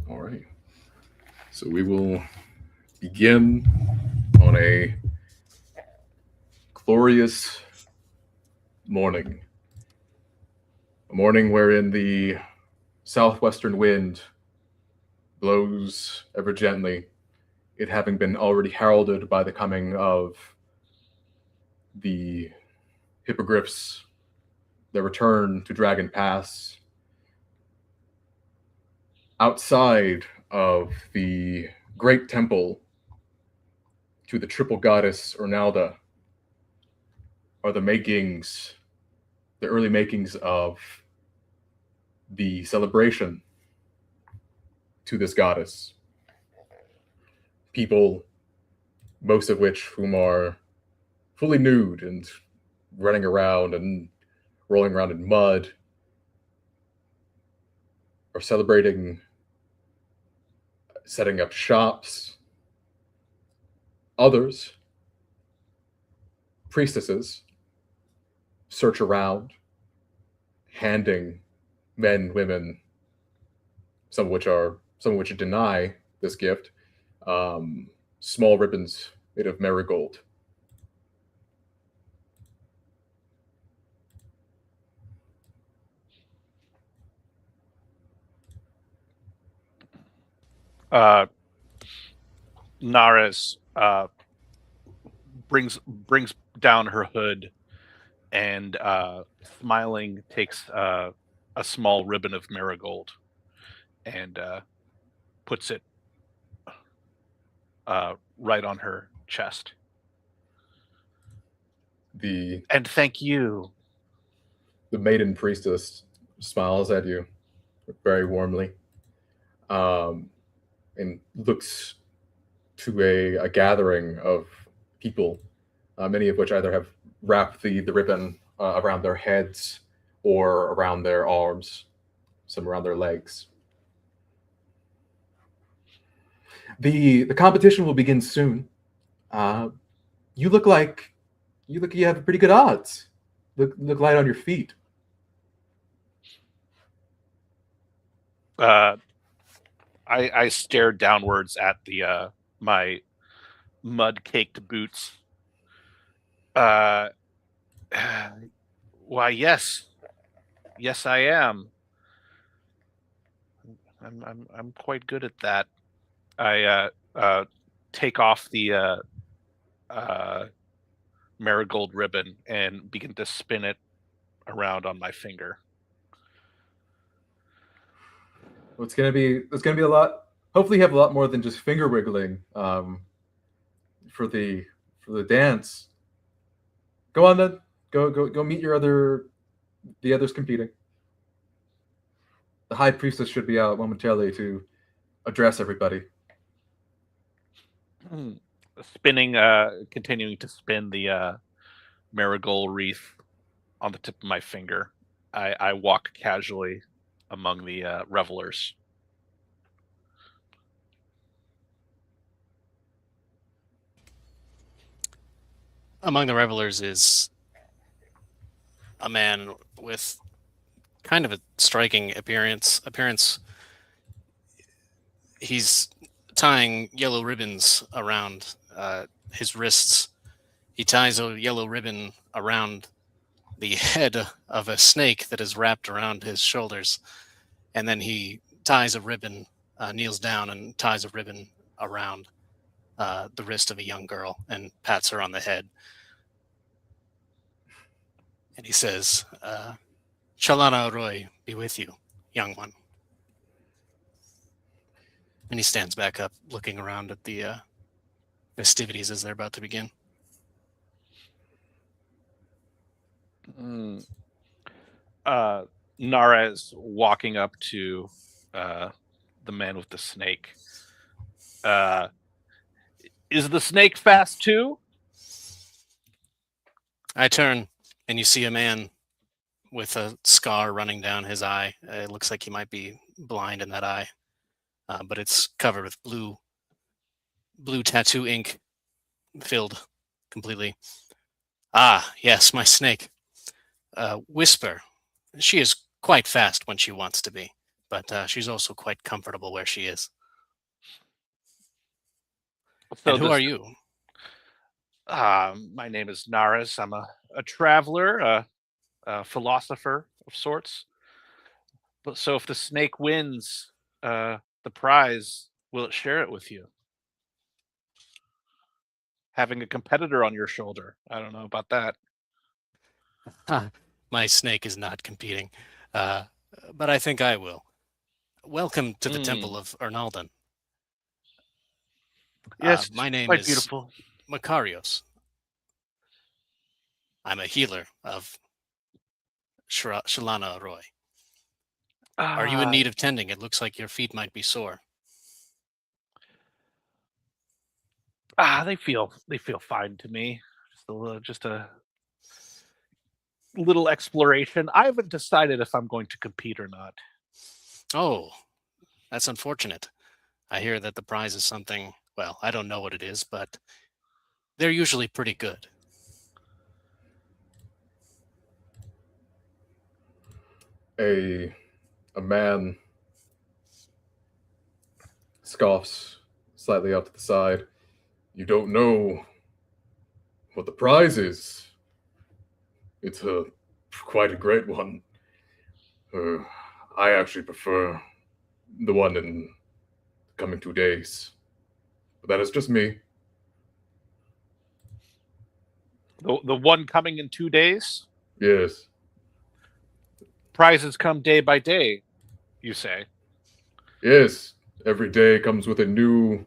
All right. So we will begin on a glorious morning. A morning wherein the southwestern wind blows ever gently, it having been already heralded by the coming of the hippogriffs, their return to Dragon Pass. Outside of the great temple to the triple goddess Ernalda are the early makings of the celebration to this goddess. People, most of which whom are fully nude and running around and rolling around in mud, are celebrating, setting up shops. Others, priestesses, search around, handing men, women, some of which deny this gift, small ribbons made of marigold. Uh, Nares brings down her hood and smiling takes a small ribbon of marigold and puts it right on her chest. And thank you. The maiden priestess smiles at you very warmly, and looks to a gathering of people, many of which either have wrapped the ribbon around their heads or around their arms, some around their legs. The competition will begin soon. Uh, you look like you have pretty good odds. Look light on your feet. I stare downwards at the my mud-caked boots. Why, yes, I am. I'm quite good at that. I take off the marigold ribbon and begin to spin it around on my finger. Well, it's gonna be a lot. Hopefully, you have a lot more than just finger wiggling for the dance. Go on then. Go meet the others competing. The high priestess should be out momentarily to address everybody. Spinning, continuing to spin the marigold wreath on the tip of my finger. I walk casually among the revelers. Among the revelers is a man with kind of a striking appearance. He's tying yellow ribbons around his wrists. He ties a yellow ribbon around the head of a snake that is wrapped around his shoulders, and then he ties a ribbon, kneels down and ties a ribbon around the wrist of a young girl and pats her on the head. And he says, Shalana Roy be with you, young one. And he stands back up, looking around at the festivities as they're about to begin. Nares walking up to the man with the snake. Is the snake fast too? I turn, and you see a man with a scar running down his eye. It looks like he might be blind in that eye, but it's covered with blue tattoo ink, filled completely. Ah, yes, my snake. Whisper. She is quite fast when she wants to be, but she's also quite comfortable where she is. So And who are you? My name is Naris. I'm a traveler, a philosopher of sorts. But so if the snake wins the prize, will it share it with you? Having a competitor on your shoulder. I don't know about that. My snake is not competing, but I think I will. Welcome to the Temple of Ernaldan. Yes, my name quite is beautiful. Makarios. I'm a healer of Shalana Roy. Are you in need of tending? It looks like your feet might be sore. They feel fine to me. Just a little exploration. I haven't decided if I'm going to compete or not. Oh, that's unfortunate. I hear that the prize is something, well, I don't know what it is, but they're usually pretty good. A man scoffs slightly out to the side. You don't know what the prize is. It's quite a great one. I actually prefer the one in the coming 2 days. But that is just me. The one coming in 2 days? Yes. Prizes come day by day, you say? Yes. Every day comes with a new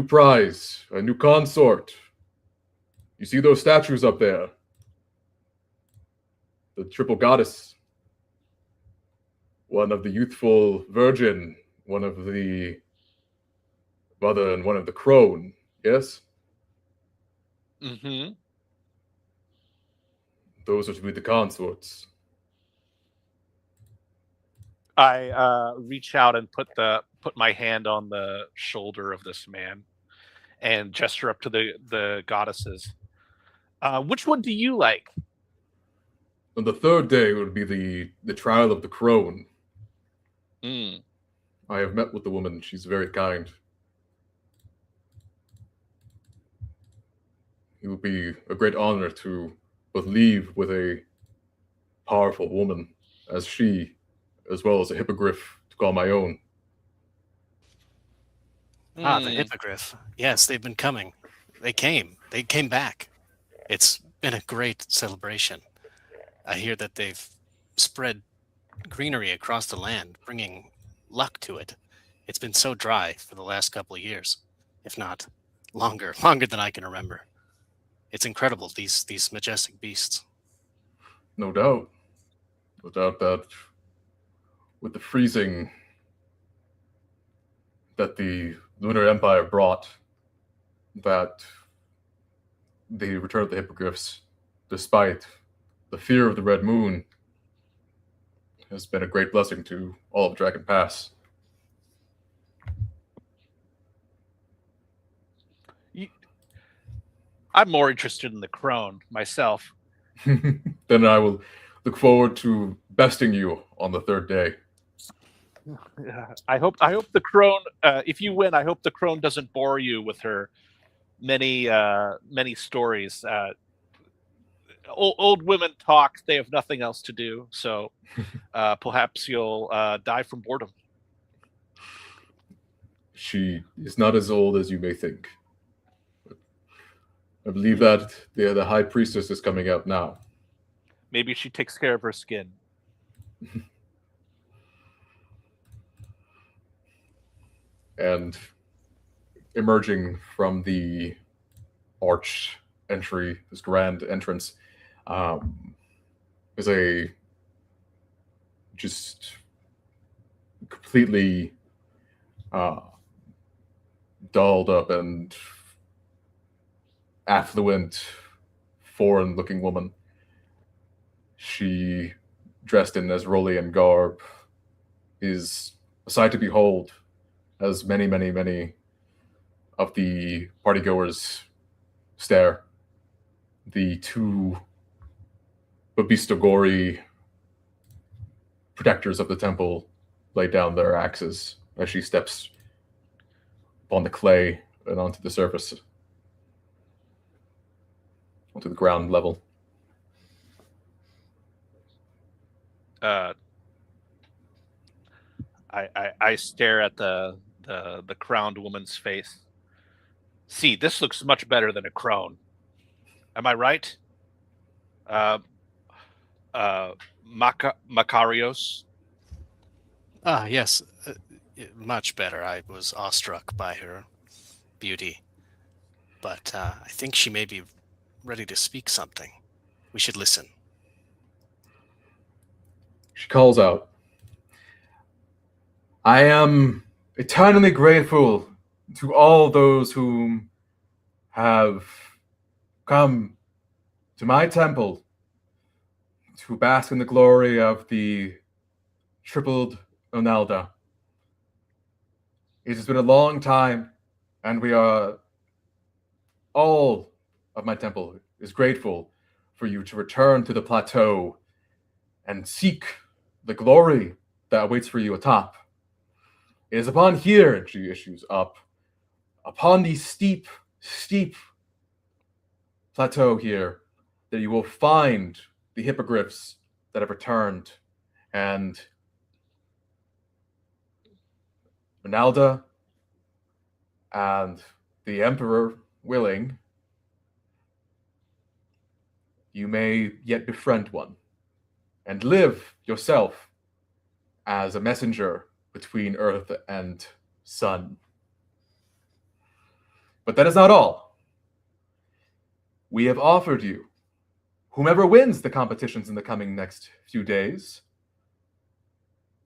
prize, a new consort. You see those statues up there? The triple goddess. One of the youthful virgin, one of the mother, and one of the crone. Yes? Mm-hmm. Those are to be the consorts. I reach out and put my hand on the shoulder of this man and gesture up to the goddesses. Which one do you like? On the third day would be the trial of the crone. Mm. I have met with the woman. She's very kind. It would be a great honor to both leave with a powerful woman as she, as well as a hippogriff to call my own. Ah, the hippogriff. Yes, they've been coming. They came back. It's been a great celebration. I hear that they've spread greenery across the land, bringing luck to it. It's been so dry for the last couple of years, if not longer than I can remember. It's incredible, these majestic beasts. No doubt. No doubt that with the freezing that the Lunar Empire brought, that the return of the hippogriffs, despite the fear of the Red Moon, has been a great blessing to all of Dragon Pass. I'm more interested in the crone myself. Then I will look forward to besting you on the third day. I hope the crone. If you win, I hope the crone doesn't bore you with her many stories. Old women talk; they have nothing else to do. So perhaps you'll die from boredom. She is not as old as you may think. I believe that the High Priestess is coming out now. Maybe she takes care of her skin. And emerging from the arch entry, this grand entrance, is a just completely dolled up and affluent, foreign-looking woman. She, dressed in Asrolean garb, is a sight to behold, as many, many, many of the partygoers stare. The two Babistogori protectors of the temple lay down their axes as she steps upon the clay and onto the surface, onto the ground level. I stare at the crowned woman's face. See, this looks much better than a crone. Am I right? Makarios. Ah, yes, much better. I was awestruck by her beauty, but I think she may be ready to speak something. We should listen. She calls out, I am eternally grateful to all those whom have come to my temple to bask in the glory of the tripled Onalda. It has been a long time, and we are all of my temple is grateful for you to return to the plateau and seek the glory that awaits for you atop. It is upon here, and she issues up, upon the steep, steep plateau here, that you will find the hippogriffs that have returned, and Ronalda and the Emperor willing, you may yet befriend one and live yourself as a messenger between Earth and Sun. But that is not all. We have offered you, whomever wins the competitions in the coming next few days,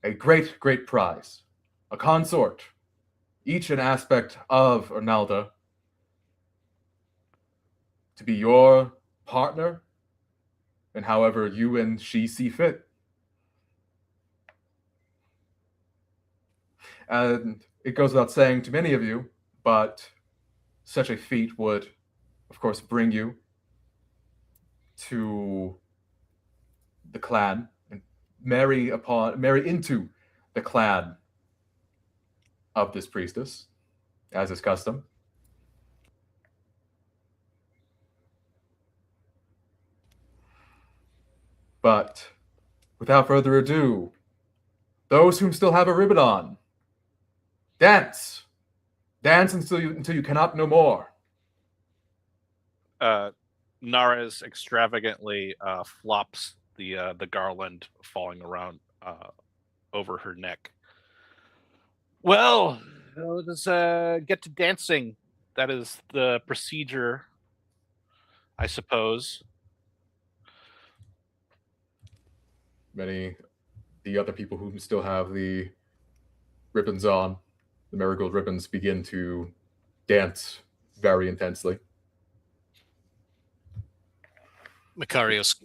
a great, great prize, a consort, each an aspect of Arnalda, to be your partner, and however you and she see fit. And it goes without saying to many of you, but such a feat would, of course, bring you to the clan and marry into the clan of this priestess, as is custom. But without further ado, those whom still have a ribbon on, dance! Dance until you cannot no more. Nares extravagantly flops the garland falling around over her neck. Well, let's get to dancing. That is the procedure, I suppose. The other people who still have the ribbons on, the marigold ribbons, begin to dance very intensely. Makarios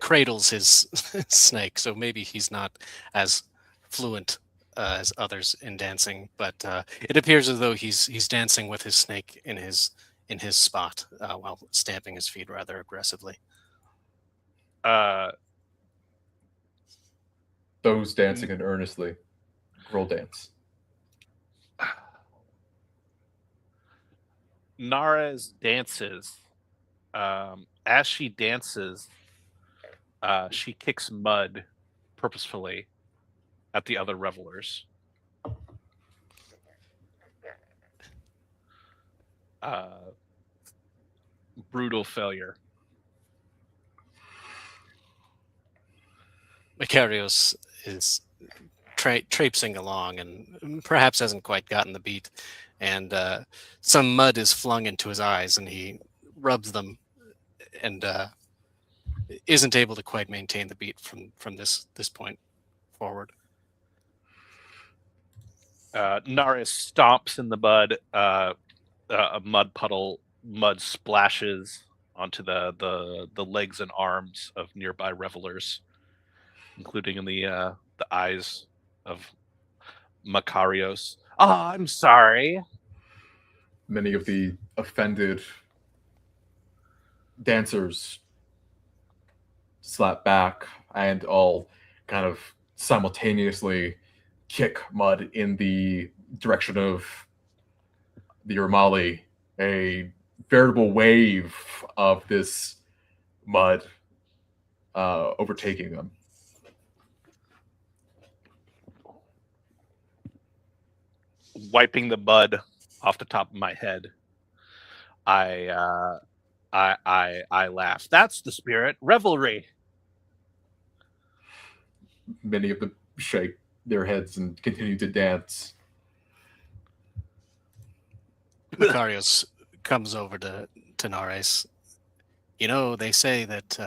cradles his snake, so maybe he's not as fluent as others in dancing, but it appears as though he's dancing with his snake in his spot while stamping his feet rather aggressively. Those dancing and earnestly roll dance. Nares dances. As she dances, she kicks mud purposefully at the other revelers. Brutal failure. Makarios is traipsing along and perhaps hasn't quite gotten the beat, and some mud is flung into his eyes, and he rubs them and isn't able to quite maintain the beat from this point forward. Naris stomps in the mud. A mud puddle, mud splashes onto the legs and arms of nearby revelers, including in the eyes of Makarios. Oh, I'm sorry. Many of the offended dancers slap back and all kind of simultaneously kick mud in the direction of the Urmali, a veritable wave of this mud overtaking them. Wiping the mud off the top of my head, I laugh. That's the spirit. Revelry. Many of them shake their heads and continue to dance. Macarius comes over to Nares. You know, they say that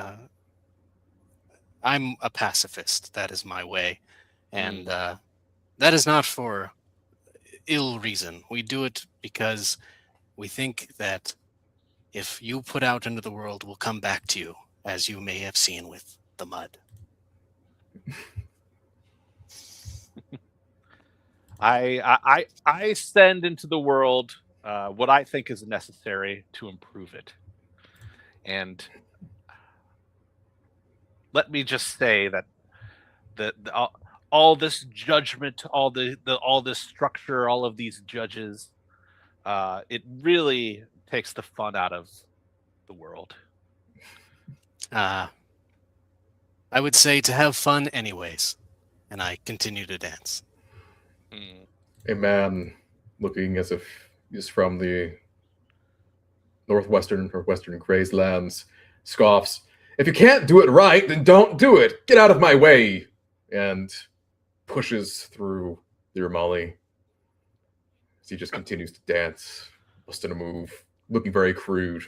I'm a pacifist. That is my way. And that is not for ill reason. We do it because we think that if you put out into the world, will come back to you, as you may have seen with the mud. I send into the world what I think is necessary to improve it. And let me just say that all this judgment, all this structure, all of these judges, it really takes the fun out of the world. I would say to have fun anyways. And I continue to dance. A man looking as if he's from the northwestern Grays lands scoffs, "If you can't do it right, then don't do it. Get out of my way," and pushes through the Urmali as he just continues to dance, busting a move, looking very crude.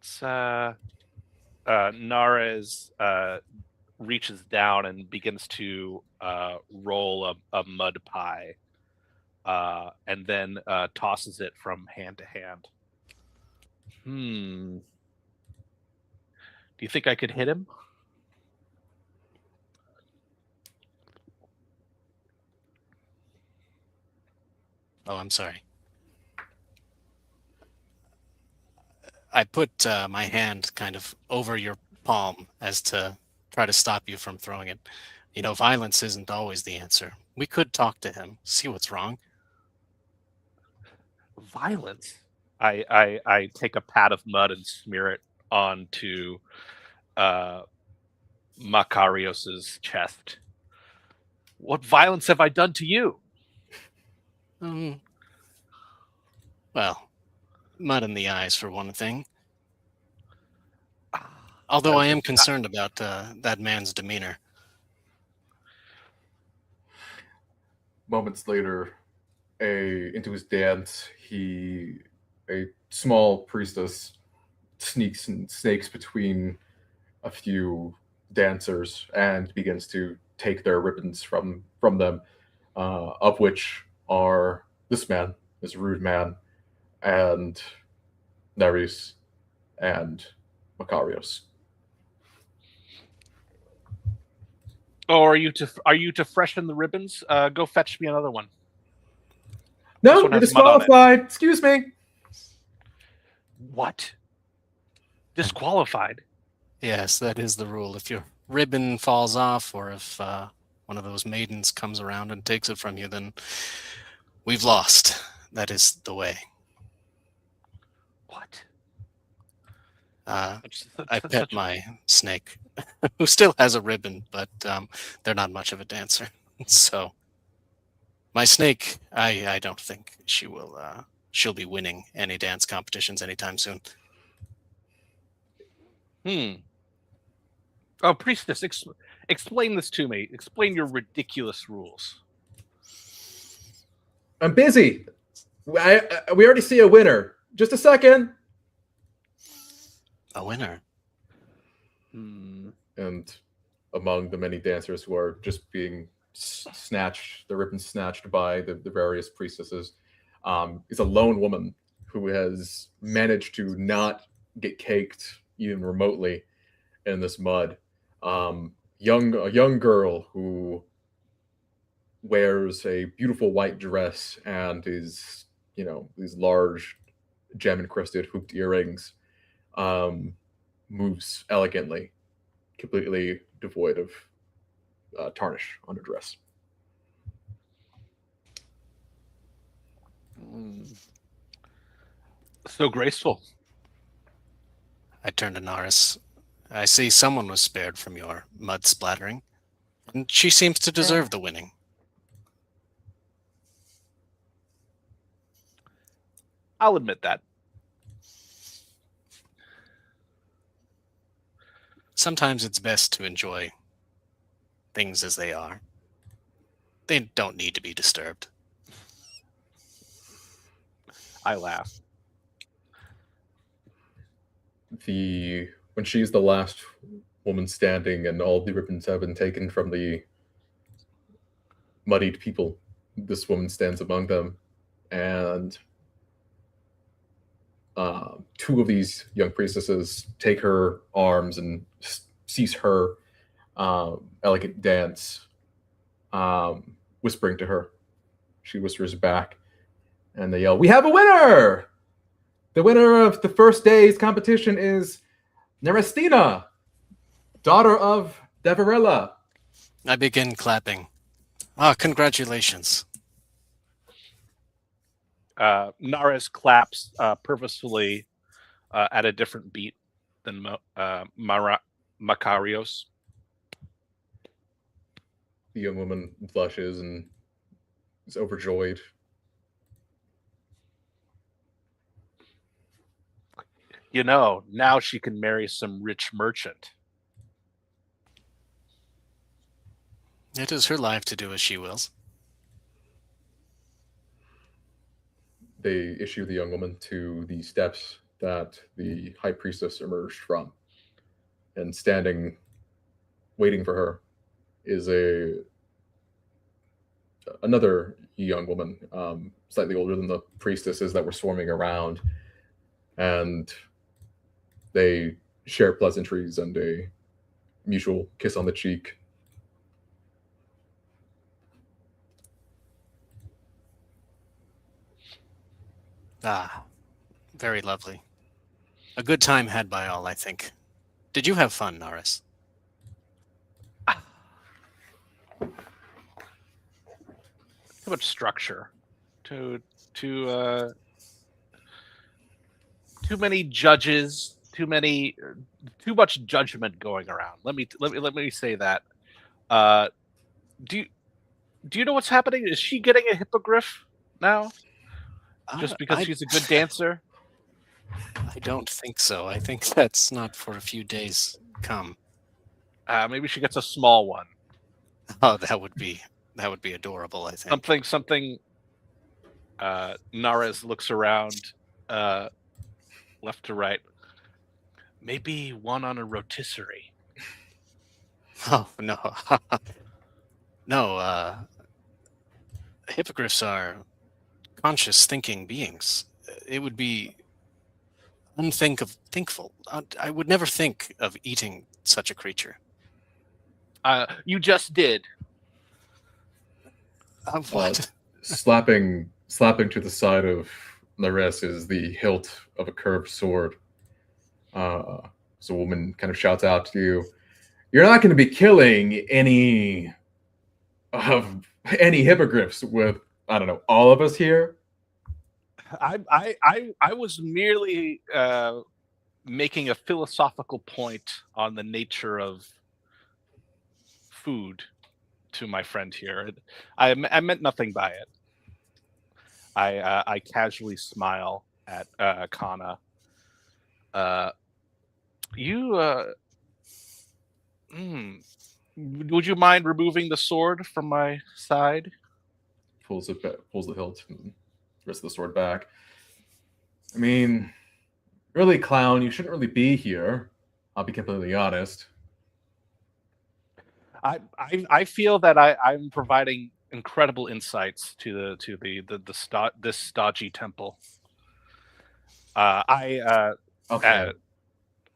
Let's Nares reaches down and begins to roll a mud pie, and then tosses it from hand to hand. Do you think I could hit him? Oh, I'm sorry. I put my hand kind of over your palm as to try to stop you from throwing it. You know, violence isn't always the answer. We could talk to him, see what's wrong. Violence? I take a pat of mud and smear it onto Macarius's chest. What violence have I done to you? Well, mud in the eyes for one thing. Although I am concerned about that man's demeanor. Moments later, into his dance, a small priestess snakes between a few dancers and begins to take their ribbons from them, of which are this rude man, and Neris, and Macarius. Oh, are you to freshen the ribbons? Go fetch me another one. No, you're disqualified. Excuse me. What? Disqualified? Yes, that is the rule. If your ribbon falls off, or if one of those maidens comes around and takes it from you, then we've lost. That is the way. What? I pet my snake, who still has a ribbon, but they're not much of a dancer. So my snake, I don't think she'll be winning any dance competitions anytime soon. Oh, priestess, explain this to me. Explain your ridiculous rules. I'm busy. We already see a winner. Just a second. A winner. And among the many dancers who are just being the ribbons snatched by the various priestesses, is a lone woman who has managed to not get caked even remotely in this mud. A young girl who wears a beautiful white dress and these large gem encrusted hooped earrings. moves elegantly, completely devoid of tarnish on her dress. So graceful. I turn to Naris. I see someone was spared from your mud splattering, and she seems to deserve the winning. I'll admit that. Sometimes it's best to enjoy things as they are. They don't need to be disturbed. I laugh. When she's the last woman standing and all the ribbons have been taken from the muddied people, this woman stands among them, and two of these young priestesses take her arms and seize her elegant dance, whispering to her. She whispers back, and they yell, "We have a winner! The winner of the first day's competition is Nerestina, daughter of Deverella." I begin clapping. Ah, congratulations. Naris claps purposefully at a different beat than Makarios. The young woman blushes and is overjoyed. You know, now she can marry some rich merchant. It is her life to do as she wills. They issue the young woman to the steps that the high priestess emerged from. And standing, waiting for her, is another young woman, slightly older than the priestesses that were swarming around. And they share pleasantries and a mutual kiss on the cheek. Ah, very lovely. A good time had by all, I think. Did you have fun, Naris? Too much structure. Too many judges. Too much judgment going around. Let me say that. Do you know what's happening? Is she getting a hippogriff now? Just because she's a good dancer? I don't think so. I think that's not for a few days come. Maybe she gets a small one. Oh, that would be adorable, I think. Something. Nares looks around, left to right. Maybe one on a rotisserie. Oh no, no. Hippogriffs are conscious, thinking beings. It would be unthinkful. I would never think of eating such a creature. You just did. What? Slapping to the side of Nares is the hilt of a curved sword. So a woman kind of shouts out to you, "You're not going to be killing any hippogriffs with, I don't know, all of us here." I was merely making a philosophical point on the nature of food to my friend here. I meant nothing by it. I casually smile at Kana. Would you mind removing the sword from my side? Pulls the hilt and the rest of the sword back. I mean, really, clown, you shouldn't really be here. I'll be completely honest. I feel that I'm providing incredible insights to this stodgy temple. Okay.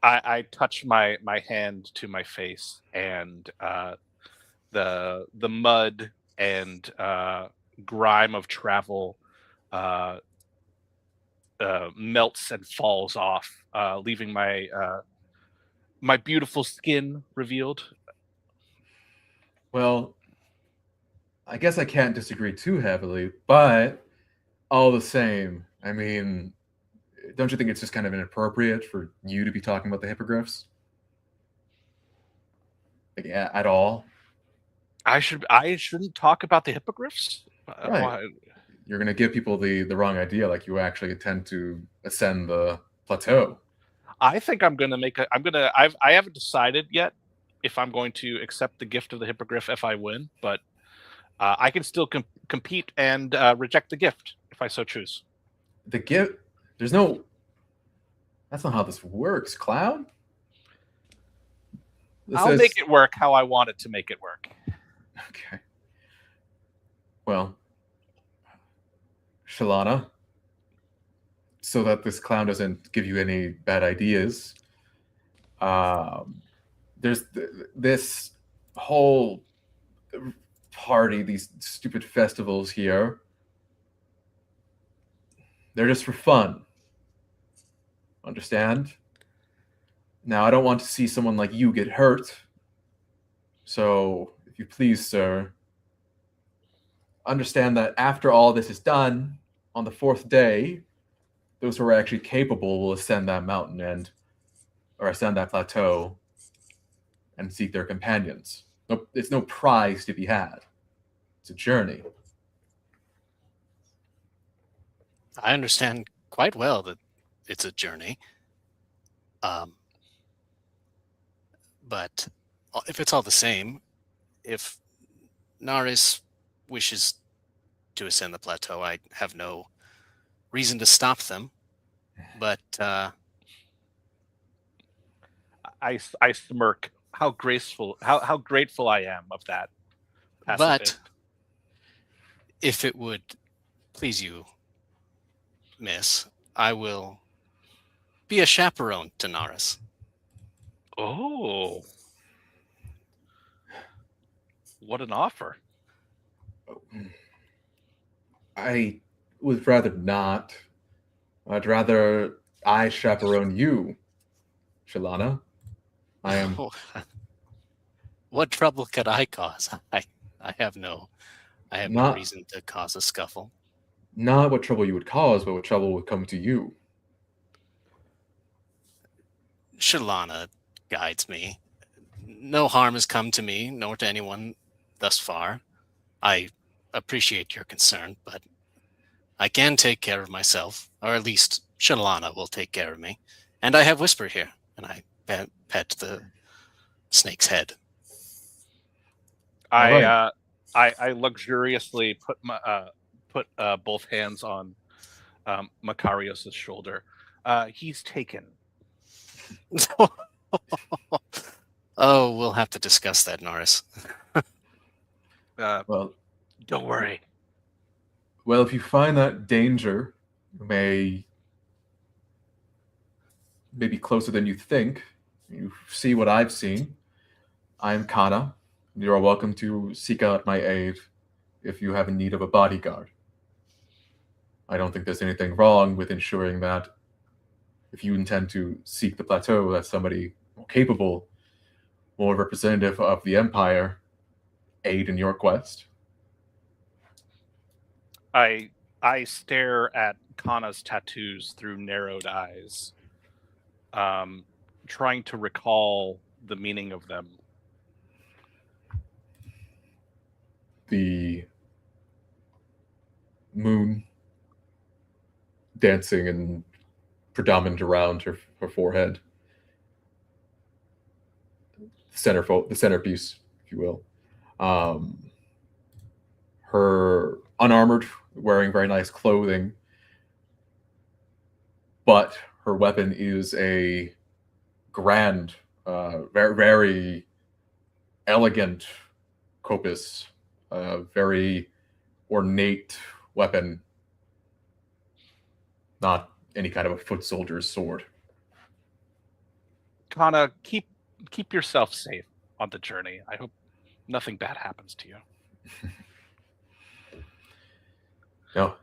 I touch my hand to my face, and the mud and grime of travel melts and falls off, leaving my my beautiful skin revealed. Well, I guess I can't disagree too heavily, but all the same, I mean, don't you think it's just kind of inappropriate for you to be talking about the hippogriffs? Like, yeah, at all? I shouldn't talk about the hippogriffs. Right. Why? You're going to give people the wrong idea, like you actually intend to ascend the plateau. I think I'm gonna make a. I haven't decided yet if I'm going to accept the gift of the hippogriff if I win, but I can still compete and reject the gift if I so choose. The gift, there's no, that's not how this works, Cloud. I'll make it work how I want it to make it work. Okay. Well, Shalana, so that this clown doesn't give you any bad ideas, there's this whole party, these stupid festivals here. They're just for fun. Understand? Now, I don't want to see someone like you get hurt. So, if you please, sir, understand that after all this is done, on the 4th day, those who are actually capable will ascend that mountain or ascend that plateau and seek their companions. No, it's no prize to be had. It's a journey. I understand quite well that it's a journey. But if it's all the same, if Naris wishes to ascend the plateau, I have no reason to stop them. But I smirk. How graceful, how grateful I am of that. But if it would please you, miss, I will be a chaperone to Naris. Oh, what an offer! I would rather not. I'd rather I chaperone you, Shalana. I am. What trouble could I cause? I have no reason to cause a scuffle. Not what trouble you would cause, but what trouble would come to you. Shalana guides me. No harm has come to me, nor to anyone thus far. I appreciate your concern, but I can take care of myself, or at least Shalana will take care of me. And I have Whisper here, and I pet the snake's head. I luxuriously put both hands on Macarius's shoulder. He's taken. Oh, we'll have to discuss that, Norris. Well, don't worry. Well, if you find that danger may be closer than you think, you see what I've seen. I'm Kana. You are welcome to seek out my aid if you have a need of a bodyguard. I don't think there's anything wrong with ensuring that if you intend to seek the plateau, that somebody more capable, more representative of the Empire, aid in your quest. I stare at Kana's tattoos through narrowed eyes, trying to recall the meaning of them. The moon dancing and predominant around her forehead. The centerpiece, if you will. Her unarmored, wearing very nice clothing, but her weapon is a grand, very, very elegant kopis, very ornate weapon, not any kind of a foot soldier's sword. Kana, keep yourself safe on the journey. I hope nothing bad happens to you. No,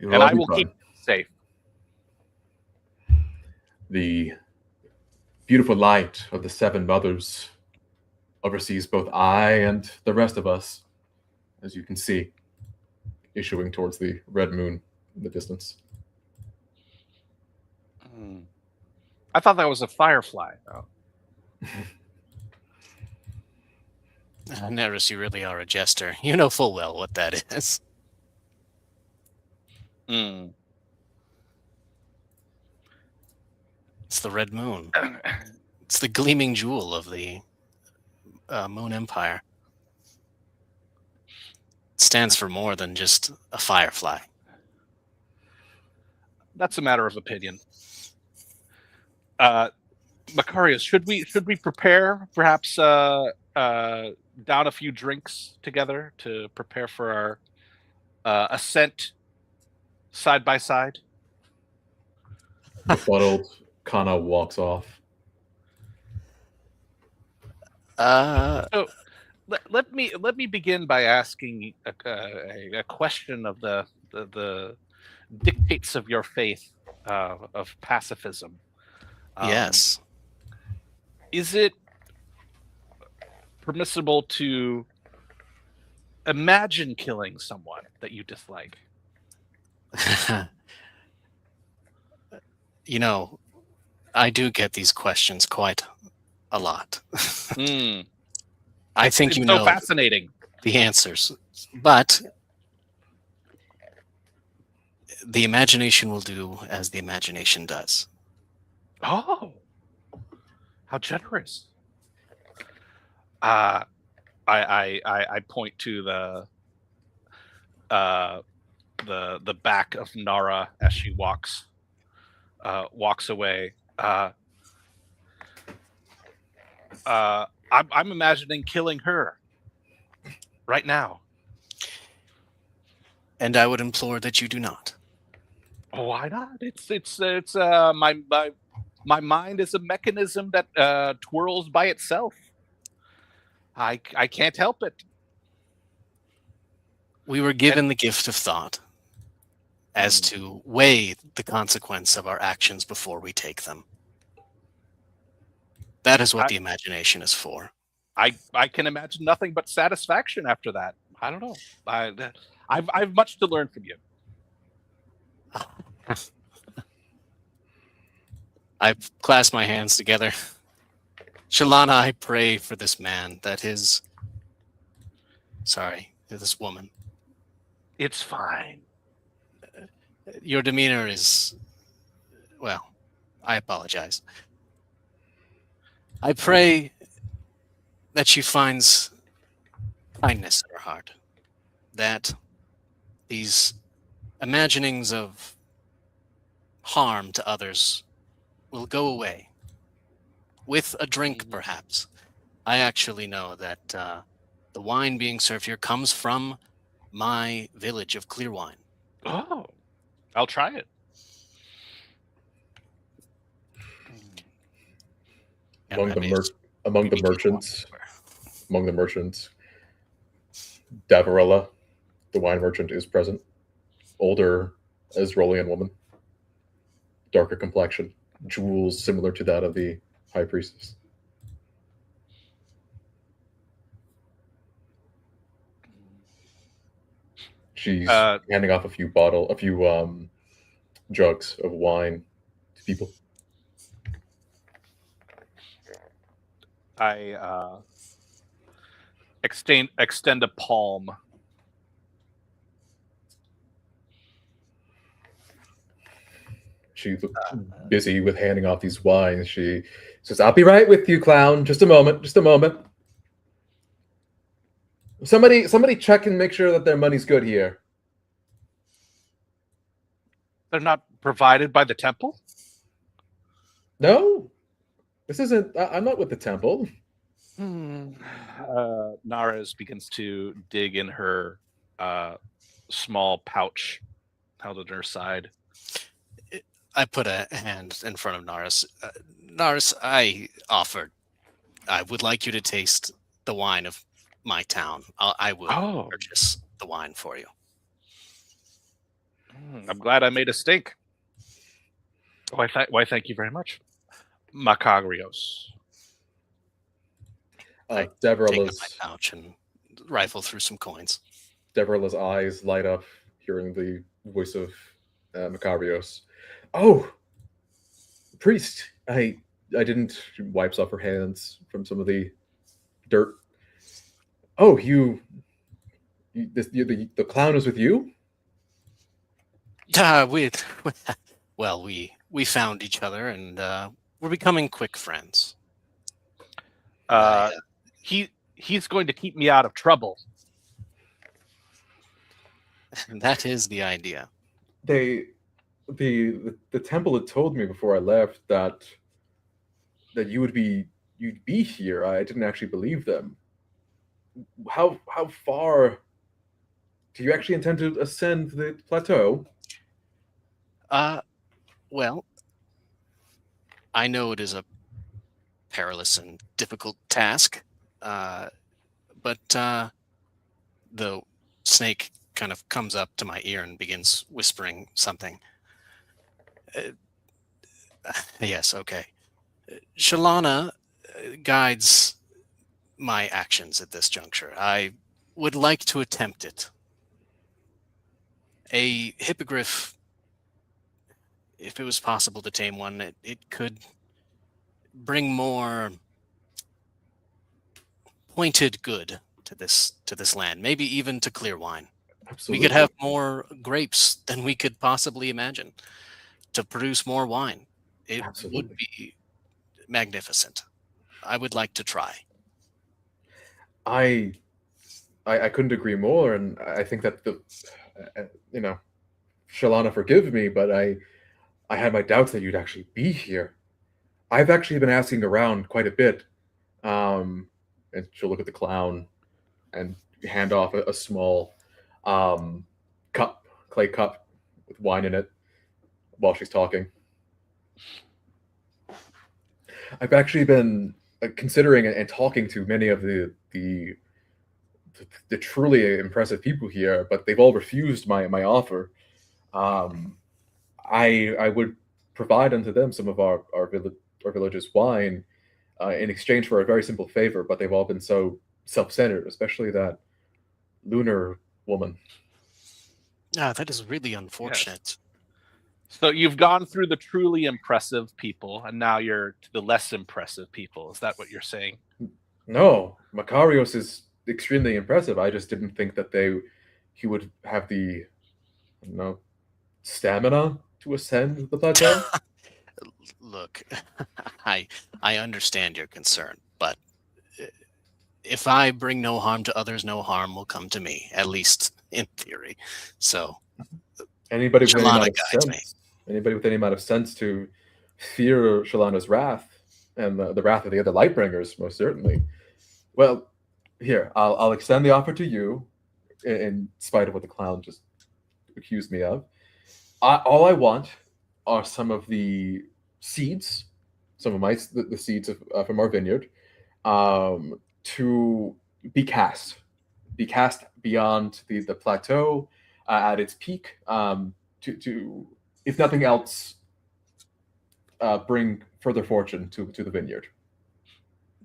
and I will keep you safe. The beautiful light of the seven mothers oversees both I and the rest of us, as you can see, issuing towards the red moon in the distance. I thought that was a firefly. Oh. Neris, you really are a jester. You know full well what that is. It's the red moon. It's the gleaming jewel of the Moon Empire. It stands for more than just a firefly. That's a matter of opinion. Macarius, should we prepare perhaps down a few drinks together to prepare for our ascent side by side? The fuddled Kana walks off. So let me begin by asking a question of the dictates of your faith of pacifism. Yes. Is it permissible to imagine killing someone that you dislike? You know, I do get these questions quite a lot. I think It's you so know fascinating. the answers, but the imagination will do as the imagination does. Oh, how generous! I point to the back of Nara as she walks away. I'm imagining killing her right now. And I would implore that you do not. Why not? It's my mind is a mechanism that twirls by itself. I can't help it. We were given the gift of thought as to weigh the consequence of our actions before we take them. That is what the imagination is for. I can imagine nothing but satisfaction after that. I don't know. I've much to learn from you. I clasp my hands together. Shalana, I pray for this man that this woman. It's fine. Your demeanor is, well, I apologize. I pray that she finds kindness in her heart, that these imaginings of harm to others will go away. With a drink, perhaps. I actually know that the wine being served here comes from my village of Clearwine. Oh, I'll try it. Among the merchants, Davarella, the wine merchant, is present. Older Ezrolian woman, darker complexion, jewels similar to that of the high priestess. She's handing off a few jugs of wine to people. I extend a palm. She's busy with handing off these wines. She says, "I'll be right with you, clown. Just a moment. Just a moment. Somebody check and make sure that their money's good here." They're not provided by the temple? No, this isn't. I'm not with the temple. Naras begins to dig in her small pouch held at her side. I put a hand in front of Naras. Naras, I would like you to taste the wine of my town. I will purchase the wine for you. I'm glad I made a stink. Why, thank you very much. Macarios. I take out my Deverla's pouch and rifle through some coins. eyes light up hearing the voice of Macarios. Oh, priest! I didn't. She wipes off her hands from some of the dirt. Oh, the clown is with you? We found each other and we're becoming quick friends. He's going to keep me out of trouble. That is the idea. The temple had told me before I left that you'd be here. I didn't actually believe them. How far do you actually intend to ascend the plateau? Well, I know it is a perilous and difficult task, but the snake kind of comes up to my ear and begins whispering something. Yes, okay. Shalana guides my actions at this juncture. I would like to attempt it. A hippogriff, if it was possible to tame one, it could bring more pointed good to this land, maybe even to clear wine. Absolutely. We could have more grapes than we could possibly imagine to produce more wine. It Absolutely. would be magnificent. I would like to try. I couldn't agree more, and I think that Shalana, forgive me, but I had my doubts that you'd actually be here. I've actually been asking around quite a bit, and she'll look at the clown and hand off a small clay cup with wine in it while she's talking. I've actually been considering and talking to many of the truly impressive people here, but they've all refused my offer. I would provide unto them some of our village's wine in exchange for a very simple favor, but they've all been so self-centered, especially that lunar woman. That is really unfortunate. So you've gone through the truly impressive people, and now you're to the less impressive people. Is that what you're saying? No, Macarios is extremely impressive. I just didn't think that he would have the stamina to ascend the plateau. Look, I understand your concern, but if I bring no harm to others, no harm will come to me, at least in theory. So Anybody with any Shalana amount of guides me. sense, anybody with any amount of sense to fear Shalana's wrath and the wrath of the other Lightbringers, most certainly. Well, here, I'll extend the offer to you, in spite of what the clown just accused me of. All I want are some of the seeds, some of the seeds from our vineyard, to be cast beyond the plateau at its peak, to if nothing else, bring further fortune to the vineyard.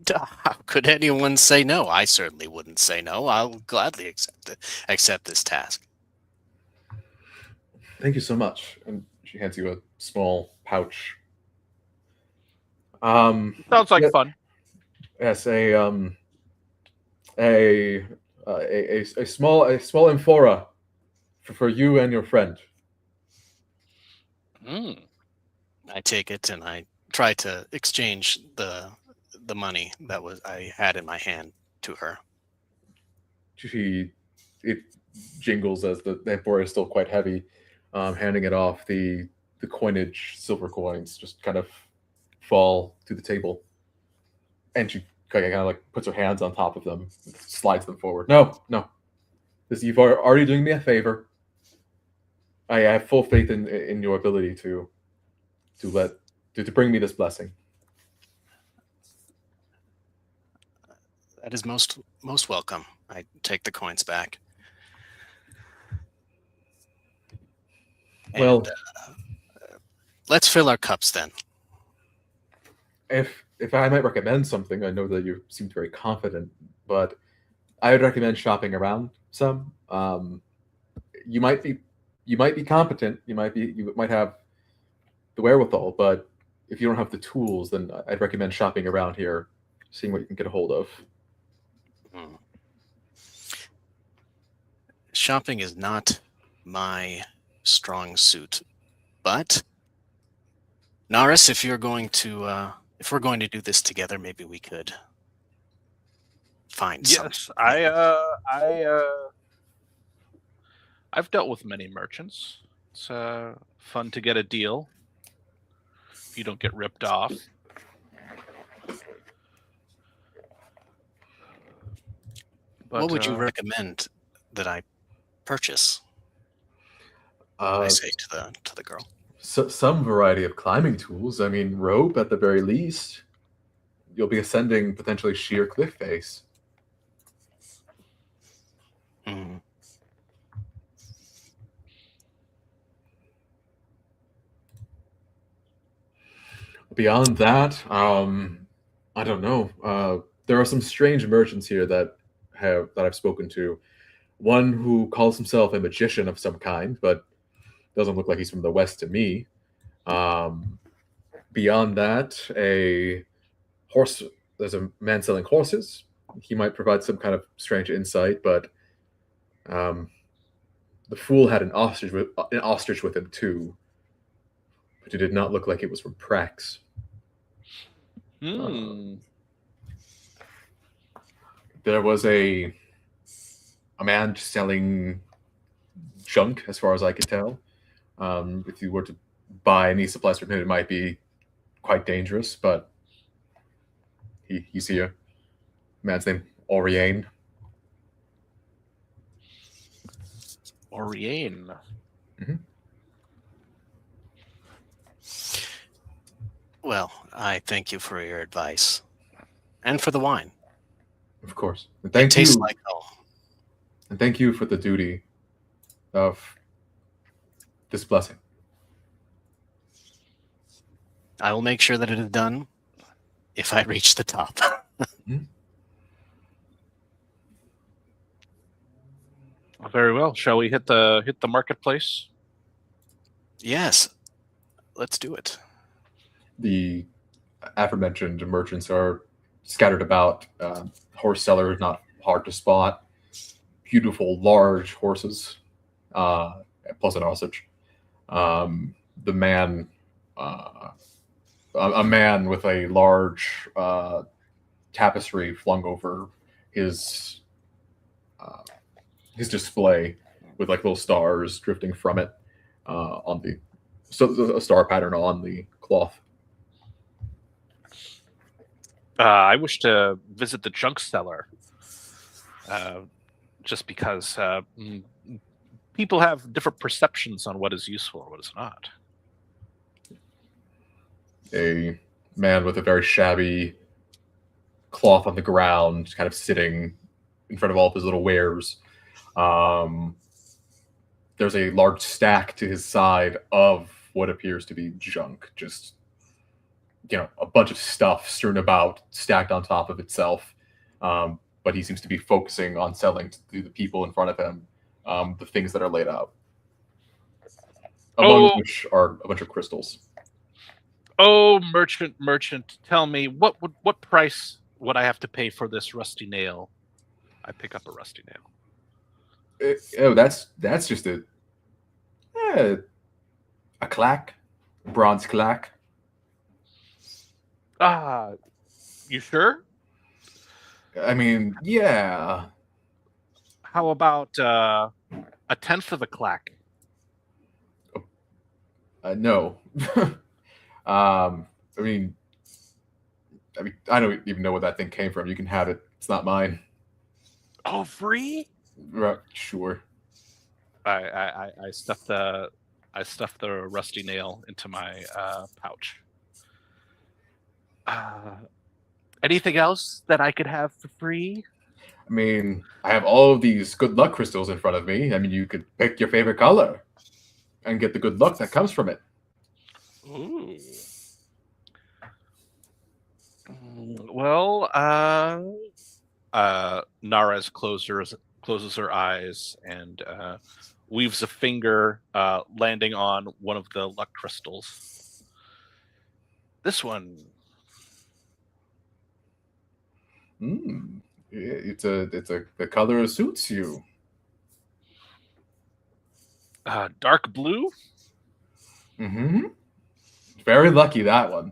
How could anyone say no? I certainly wouldn't say no. I'll gladly accept this task. Thank you so much. And she hands you a small pouch. Sounds like fun. Yes, a small amphora for you and your friend. I take it and I try to exchange the money that I had in my hand to her. It jingles as the amphora is still quite heavy. Handing it off, the coinage, silver coins, just kind of fall to the table, and she kind of like puts her hands on top of them, slides them forward. No, you've already doing me a favor. I have full faith in your ability to bring me this blessing. That is most welcome. I take the coins back. Well, let's fill our cups then. if I might recommend something, I know that you seemed very confident, but I would recommend shopping around some. You might be competent, you might have the wherewithal, but if you don't have the tools, then I'd recommend shopping around here, seeing what you can get a hold of. Hmm. Shopping is not my strong suit, but Naris, if we're going to do this together, maybe we could find something. Yes, I've dealt with many merchants. It's fun to get a deal if you don't get ripped off. But, what would you recommend that I purchase? I say to the girl. Some variety of climbing tools. I mean, rope at the very least. You'll be ascending potentially sheer cliff face. Hmm. Beyond that, I don't know. There are some strange merchants here that I've spoken to. One who calls himself a magician of some kind, but doesn't look like he's from the West to me. Beyond that, there's a man selling horses. He might provide some kind of strange insight, but the fool had an ostrich with him too, but it did not look like it was from Prax. There was a man selling junk, as far as I could tell. If you were to buy any supplies from him, it might be quite dangerous, but he's here. Man's name Oriane. Oriane. Mm-hmm. Well, I thank you for your advice and for the wine. Of course. And It tastes like home. And thank you for the duty of this blessing. I will make sure that it is done if I reach the top. Mm-hmm. Very well. Shall we hit the marketplace? Yes. Let's do it. The aforementioned merchants are scattered about. Horse sellers, not hard to spot. Beautiful, large horses, plus an ostrich. The man, a man with a large tapestry flung over his display, with like little stars drifting from it a star pattern on the cloth. I wish to visit the junk seller, just because people have different perceptions on what is useful or what is not. A man with a very shabby cloth on the ground, kind of sitting in front of all of his little wares. There's a large stack to his side of what appears to be junk, just a bunch of stuff strewn about, stacked on top of itself. But he seems to be focusing on selling to the people in front of him the things that are laid out, among which are a bunch of crystals. Oh, merchant, tell me what price would I have to pay for this rusty nail? I pick up a rusty nail. That's just a clack, a bronze clack. You sure? I mean, yeah. How about a tenth of a clack? No. I mean, I don't even know where that thing came from. You can have it. It's not mine. Oh, free? Sure. I stuffed the rusty nail into my pouch. Anything else that I could have for free? I mean, I have all of these good luck crystals in front of me. I mean, you could pick your favorite color and get the good luck that comes from it. Ooh. Nares closes her eyes and weaves a finger, landing on one of the luck crystals. This one. It's the color suits you. Dark blue. Mm-hmm. Very lucky, that one.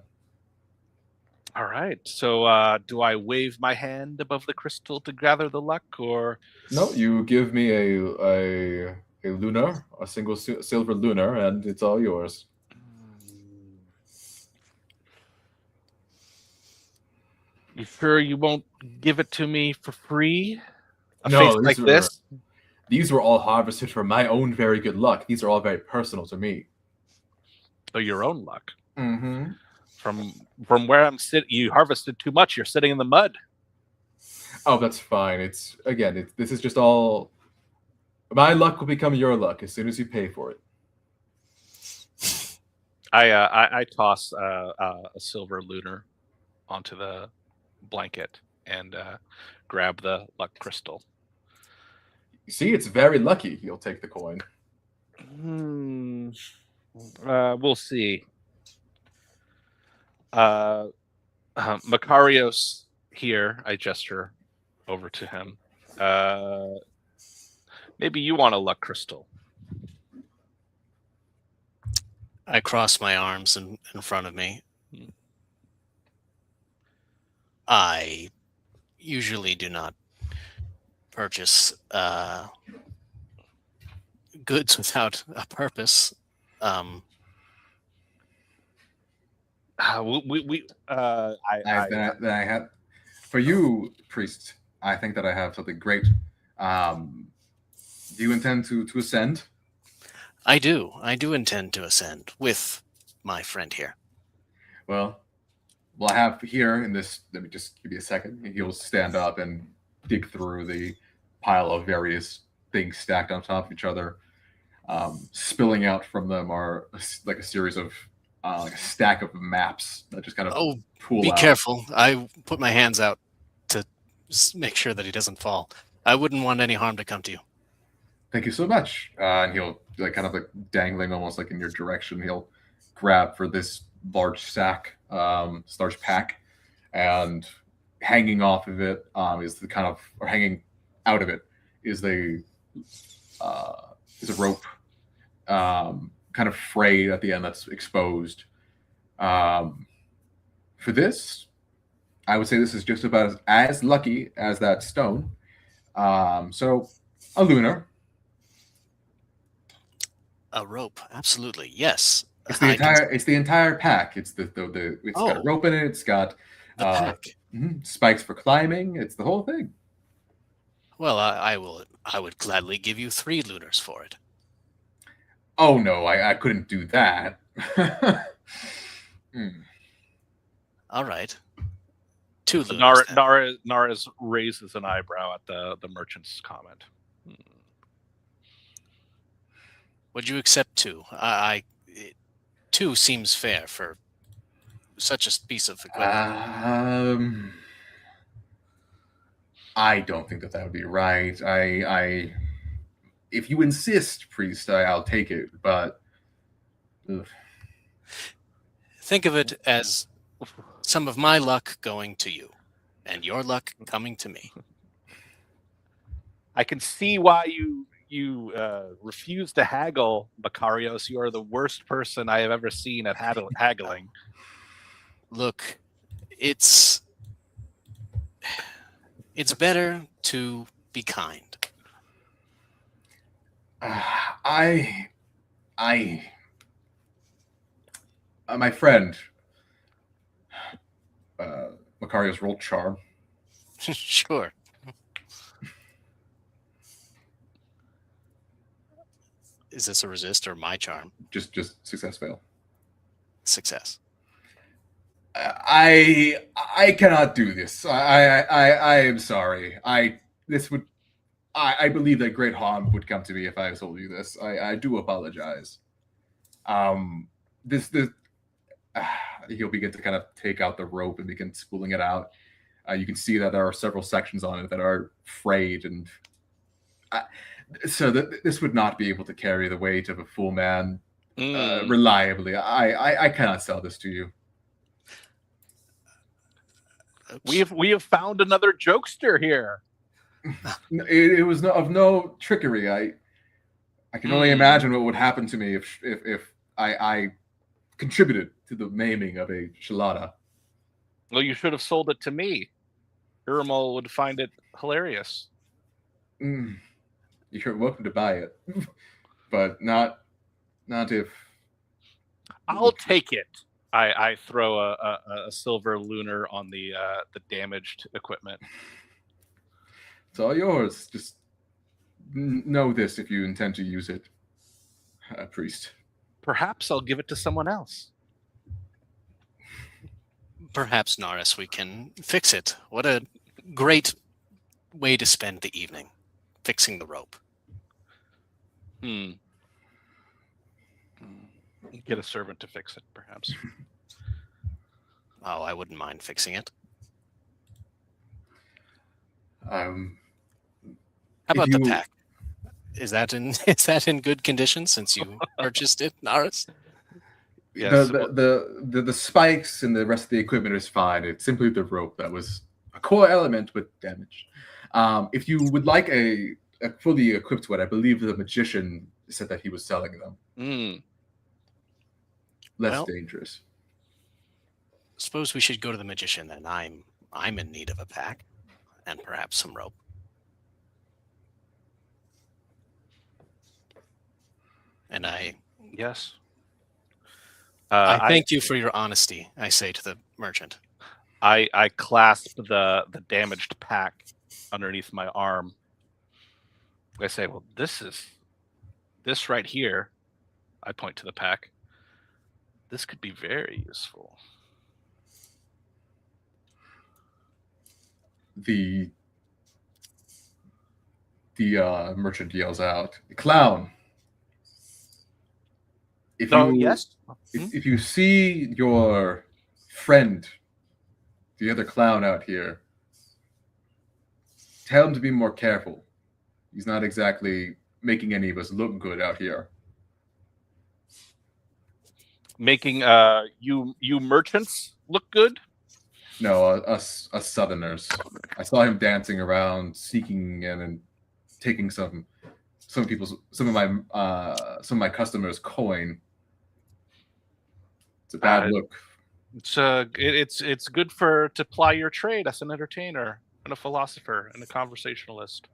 All right. So, do I wave my hand above the crystal to gather the luck, or No, you give me a lunar, a single silver lunar, and it's all yours. you sure you won't give it to me for free? A No, face these like were- this? These were all harvested from my own very good luck. These are all very personal to me. Oh, your own luck. Mm-hmm. From where I'm sitting, you harvested too much. You're sitting in the mud. Oh, that's fine. This is just all. My luck will become your luck as soon as you pay for it. I toss a silver lunar onto the blanket and grab the luck crystal. You see, it's very lucky. You'll take the coin. We'll see. Makarios here. I gesture over to him. Maybe you want a luck crystal. I cross my arms in front of me. I usually do not purchase goods without a purpose. Then I have for you, priest. I think that I have something great. Do you intend to ascend? I do intend to ascend with my friend here. Well, I have here in this. Let me just give you a second. He'll stand up and dig through the pile of various things stacked on top of each other. Spilling out from them are like a series of like a stack of maps that just kind of pool be out. Careful. I put my hands out to make sure that he doesn't fall. I wouldn't want any harm to come to you. Thank you so much. And he'll kind of dangling almost like in your direction. He'll grab for this large sack, large pack, and hanging off of it or hanging out of it is a rope, kind of frayed at the end that's exposed. For this, I would say this is just about as lucky as that stone. So a lunar. A rope, absolutely, yes. It's the entire pack. It's got a rope in it. It's got the pack. Spikes for climbing. It's the whole thing. Well, I would gladly give you 3 lunars for it. Oh no, I couldn't do that. All right. 2 lunars. Nares raises an eyebrow at the merchant's comment. Would you accept 2? 2 seems fair for such a piece of equipment. I don't think that would be right. If you insist, priest, I'll take it. But think of it as some of my luck going to you, and your luck coming to me. I can see why you refuse to haggle, Makarios. You are the worst person I have ever seen at haggling. Look, it's better to be kind. My friend, Makarios rolled charm. Sure. Is this a resist or my charm? Just success fail. Success. I cannot do this. I am sorry. I believe that great harm would come to me if I told you this. I do apologize. He'll begin to kind of take out the rope and begin spooling it out. You can see that there are several sections on it that are frayed, and so this would not be able to carry the weight of a full man reliably. I cannot sell this to you. We have found another jokester here. It was of no trickery. I can only imagine what would happen to me if I contributed to the maiming of a Shalada. Well, you should have sold it to me. Uramal would find it hilarious. You're welcome to buy it, but not if. I'll take it. I throw a silver lunar on the damaged equipment. It's all yours. Just know this if you intend to use it, priest. Perhaps I'll give it to someone else. Perhaps, Naris, we can fix it. What a great way to spend the evening, fixing the rope. Get a servant to fix it, perhaps. Oh, I wouldn't mind fixing it. How about the pack? Is that in good condition since you purchased it, Naris? Yes. The spikes and the rest of the equipment is fine. It's simply the rope that was a core element with damage. If you would like a fully equipped one, I believe the magician said that he was selling them. Less dangerous. Suppose we should go to the magician then. I'm in need of a pack and perhaps some rope. And yes. I thank you for your honesty, I say to the merchant. I clasp the damaged pack underneath my arm. I say, well, this right here, I point to the pack. This could be very useful. The merchant yells out, "Clown! Yes? If you see your friend, the other clown out here, tell him to be more careful. He's not exactly making any of us look good out here." Making you merchants look good? No, us Southerners. I saw him dancing around, seeking and taking some of my customers' coin. It's a bad look. It's good to ply your trade as an entertainer and a philosopher and a conversationalist.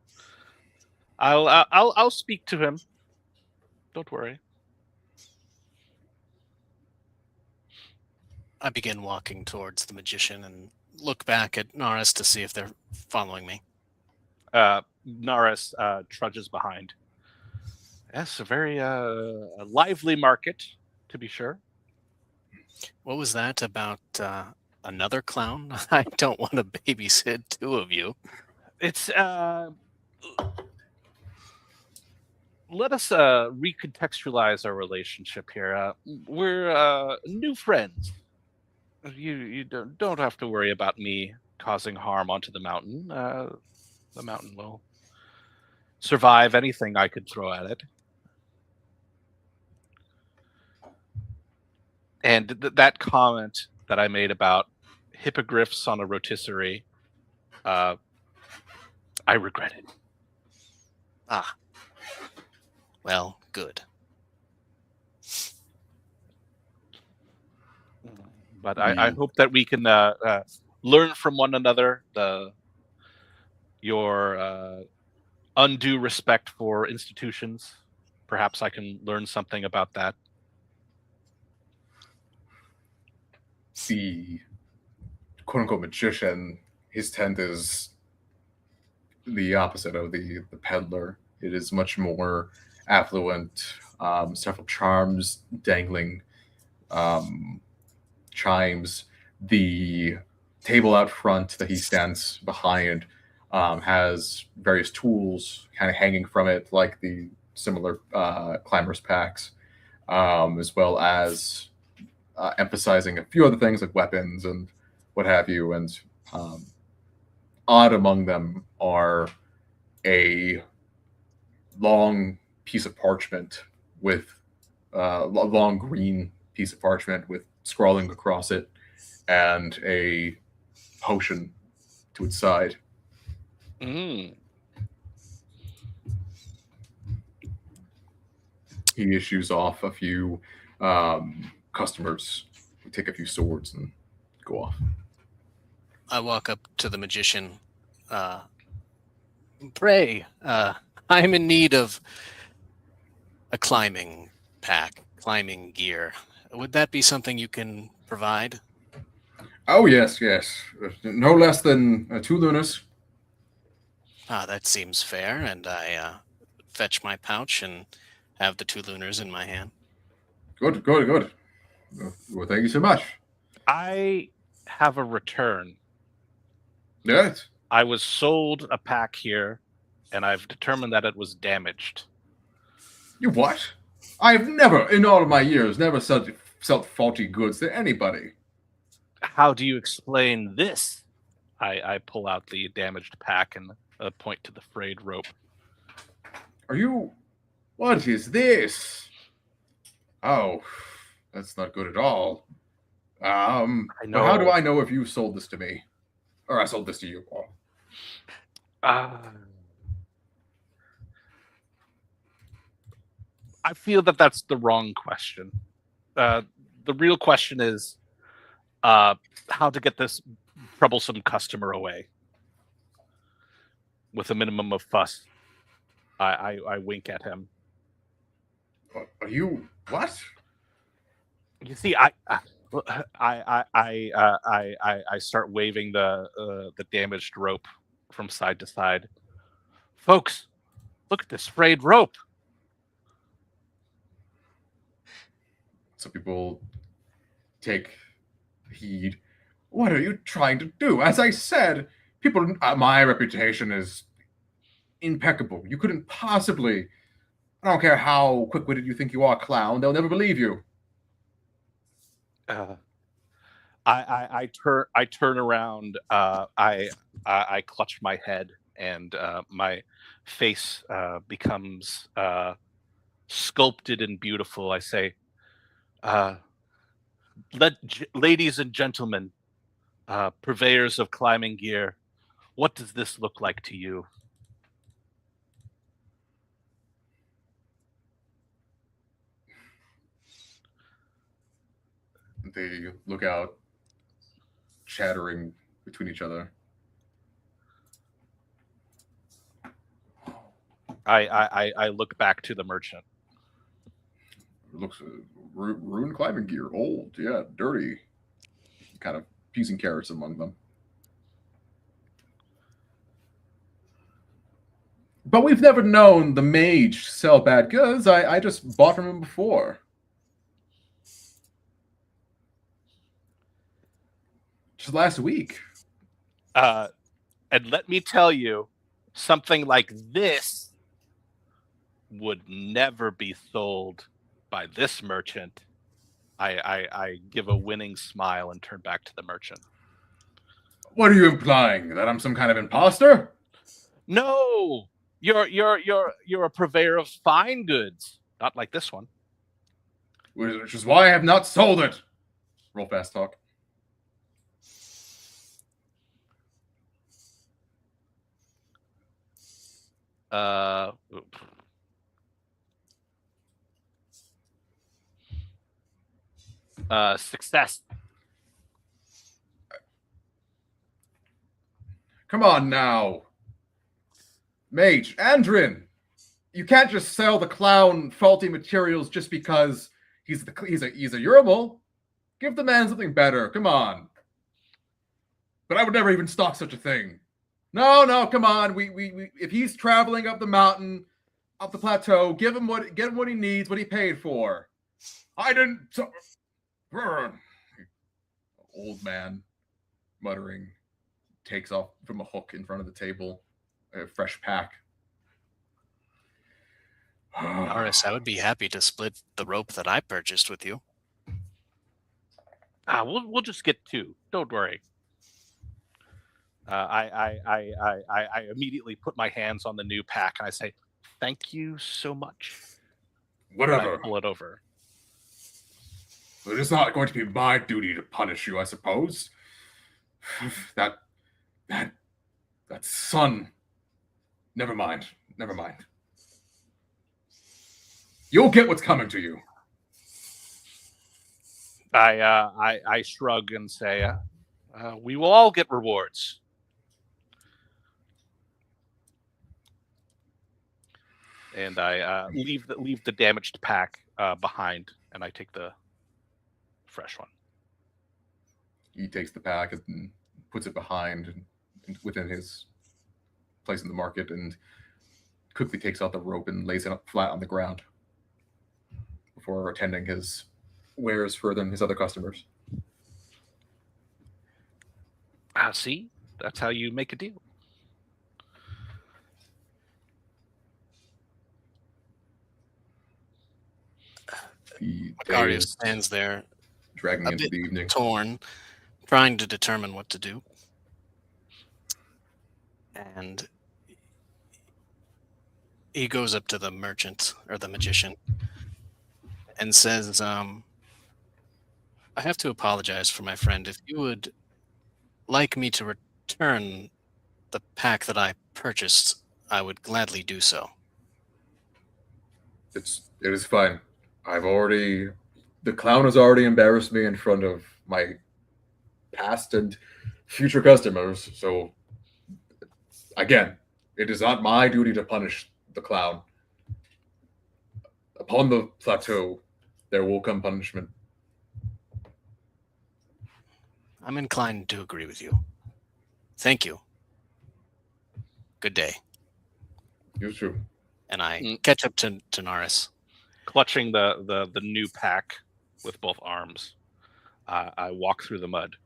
I'll speak to him. Don't worry. I begin walking towards the magician and look back at Naris to see if they're following me. Naris trudges behind. Yes, a very lively market, to be sure. What was that about another clown? I don't want to babysit two of you. It's let us recontextualize our relationship here. We're new friends. You don't have to worry about me causing harm onto the mountain. The mountain will survive anything I could throw at it. And that comment that I made about hippogriffs on a rotisserie, I regret it. Ah. Well, good. But I hope that we can learn from one another. Your undue respect for institutions. Perhaps I can learn something about that. The quote-unquote magician, his tent is the opposite of the peddler. It is much more affluent, several charms dangling, chimes. The table out front that he stands behind has various tools kind of hanging from it, like the similar climbers packs, as well as emphasizing a few other things like weapons and what have you. And odd among them are a long piece of parchment with a long green piece of parchment with scrawling across it, and a potion to its side. Mm. He issues off a few customers who take a few swords and go off. I walk up to the magician. Pray, I'm in need of a climbing pack, climbing gear. Would that be something you can provide? Oh, yes, yes. No less than 2 lunas. That seems fair, and I fetch my pouch and have the 2 lunars in my hand. Good, good, good. Well, thank you so much. I have a return. Yes. I was sold a pack here, and I've determined that it was damaged. You what? I've never, in all of my years, never sold faulty goods to anybody. How do you explain this? I pull out the damaged pack and point to the frayed rope. Are you... What is this? Oh, that's not good at all. I know. But how do I know if you sold this to me? Or I sold this to you? I feel that that's the wrong question. The real question is how to get this troublesome customer away with a minimum of fuss. I wink at him. Are you... What? You see, I start waving the damaged rope from side to side. Folks, look at this frayed rope. Some people take heed. What are you trying to do? As I said, people, my reputation is impeccable. You couldn't possibly... I don't care how quick-witted you think you are, clown. They'll never believe you. I turn around. I clutch my head, and my face becomes sculpted and beautiful. I say, ladies and gentlemen, purveyors of climbing gear, what does this look like to you? They look out, chattering between each other. I look back to the merchant. It looks rune climbing gear, old, yeah, dirty. Kind of peas and carrots among them. But we've never known the mage sell bad goods. I just bought from him before. Just last week. And let me tell you, something like this would never be sold by this merchant. I give a winning smile and turn back to the merchant. What are you implying? That I'm some kind of imposter? No, you're a purveyor of fine goods, not like this one. Which is why I have not sold it. Roll fast talk. Success. Come on now. Mage, Andrin, you can't just sell the clown faulty materials just because he's a Urimul. Give the man something better. Come on. But I would never even stock such a thing. No, come on. We if he's traveling up the mountain, up the plateau, get him what he needs, what he paid for. I didn't. Old man, muttering, takes off from a hook in front of the table a fresh pack. Aris, I would be happy to split the rope that I purchased with you. We'll just get 2. Don't worry. I immediately put my hands on the new pack and I say, "Thank you so much." And Whatever. I pull it over. It is not going to be my duty to punish you, I suppose. That son. Never mind. Never mind. You'll get what's coming to you. I shrug and say, "We will all get rewards." And I leave the damaged pack behind, and I take the fresh one. He takes the pack and puts it behind and within his place in the market, and quickly takes out the rope and lays it up flat on the ground before attending his wares further than his other customers. See, that's how you make a deal. The day Macario is stands there, dragging a into bit the evening. torn, trying to determine what to do. And he goes up to the merchant or the magician and says, I have to apologize for my friend. If you would like me to return the pack that I purchased, I would gladly do so. It is fine. The clown has already embarrassed me in front of my past and future customers. So again, it is not my duty to punish the clown. Upon the plateau, there will come punishment. I'm inclined to agree with you. Thank you. Good day. You too. And I catch up to Naris. Clutching the new pack with both arms, I walk through the mud.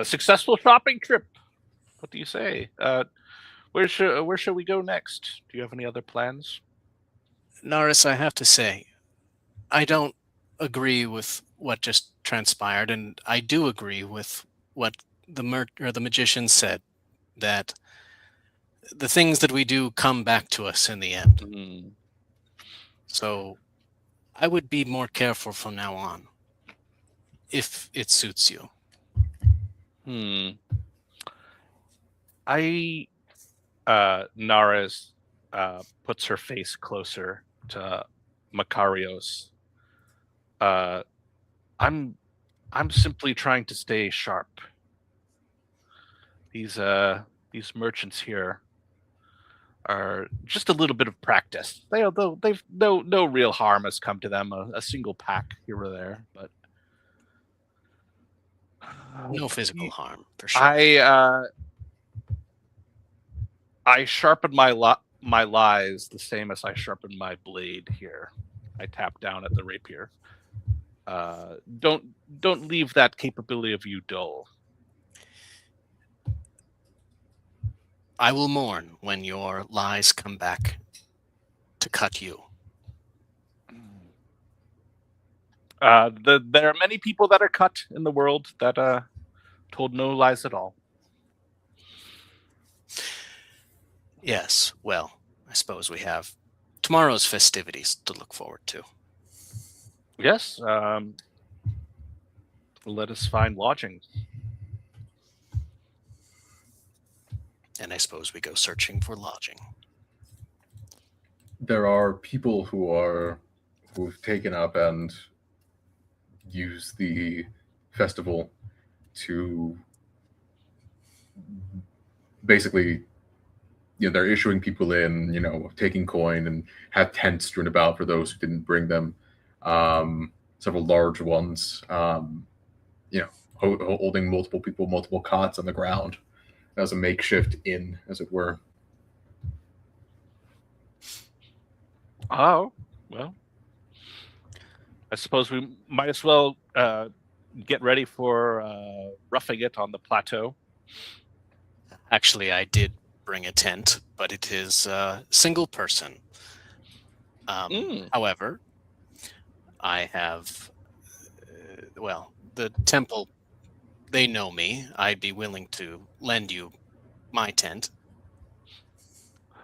Successful shopping trip. What do you say? Where should we go next? Do you have any other plans? Naris, I have to say, I don't agree with what just transpired, and I do agree with what the magician said, that the things that we do come back to us in the end. Mm. So I would be more careful from now on, if it suits you. Naris puts her face closer to Macario's. I'm simply trying to stay sharp. These merchants here are just a little bit of practice. They've no real harm has come to them. A single pack here or there, but No physical harm, for sure. I sharpen my lies the same as I sharpen my blade here. I tap down at the rapier. Don't leave that capability of you dull. I will mourn when your lies come back to cut you. There are many people that are cut in the world that told no lies at all. Yes, well, I suppose we have tomorrow's festivities to look forward to. Yes. Let us find lodging. And I suppose we go searching for lodging. There are people who've taken up and used the festival to basically, they're issuing people in, taking coin, and have tents strewn about for those who didn't bring them. Several large ones, holding multiple people, multiple cots on the ground as a makeshift inn, as it were. Oh, well. I suppose we might as well get ready for roughing it on the plateau. Actually, I did bring a tent, but it is single person. However, I have, the temple they know me. I'd be willing to lend you my tent.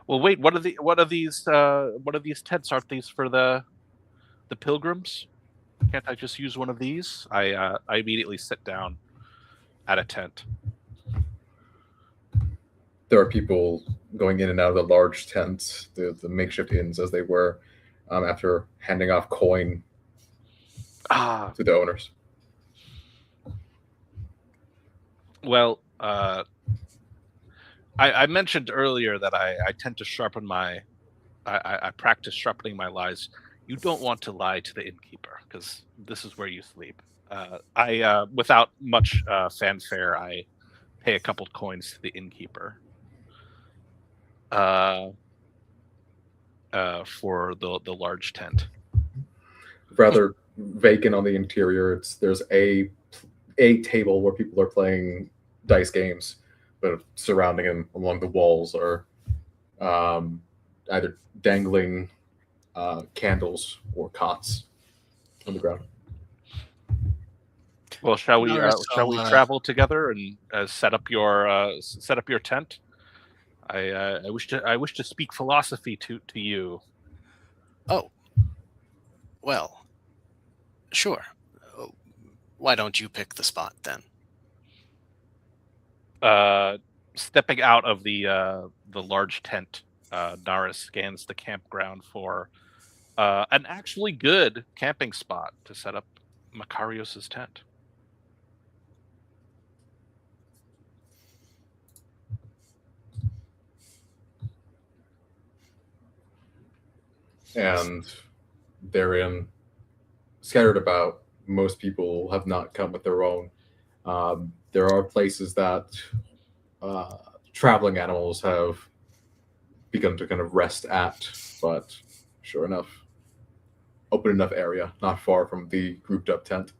Well, wait. What are these tents? Aren't these for the pilgrims? Can't I just use one of these? I immediately sit down at a tent. There are people going in and out of the large tents, the makeshift inns as they were, after handing off coin Ah, to the owners. well, I mentioned earlier that I tend to sharpen my I practice sharpening my lies. You don't want to lie to the innkeeper because this is where you sleep. I without much fanfare, I pay a couple coins to the innkeeper for the large tent. Rather vacant on the interior. There's a table where people are playing dice games, but surrounding them along the walls are either dangling candles or cots on the ground. Well, shall we Norris, travel together and set up your tent? I wish to speak philosophy to you. Oh, well, sure. Why don't you pick the spot then? Stepping out of the large tent, Naris scans the campground for an actually good camping spot to set up Makarios's tent. And therein, scattered about, most people have not come with their own. There are places that traveling animals have begun to kind of rest at, but sure enough, open enough area, not far from the grouped up tent.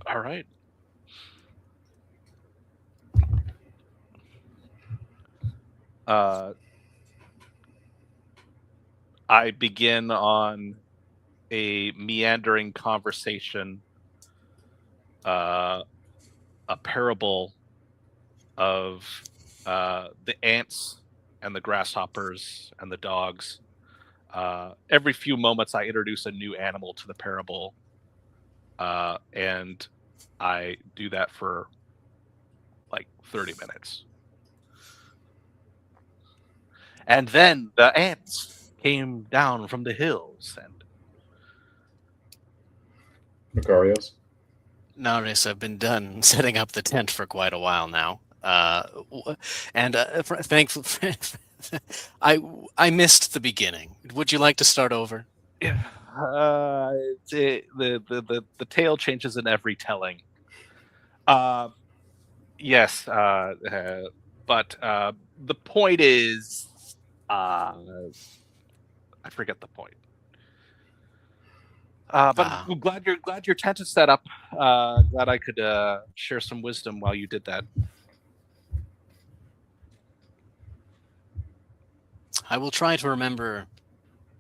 All right. I begin on a meandering conversation, a parable of the ants and the grasshoppers and the dogs. Every few moments, I introduce a new animal to the parable, and I do that for like 30 minutes. And then the ants came down from the hills, and Naris, I've been done setting up the tent for quite a while now. Thankfully, I missed the beginning. Would you like to start over? the tale changes in every telling. Yes, but the point is, I forget the point. But I'm glad your tent is set up. Glad I could share some wisdom while you did that. I will try to remember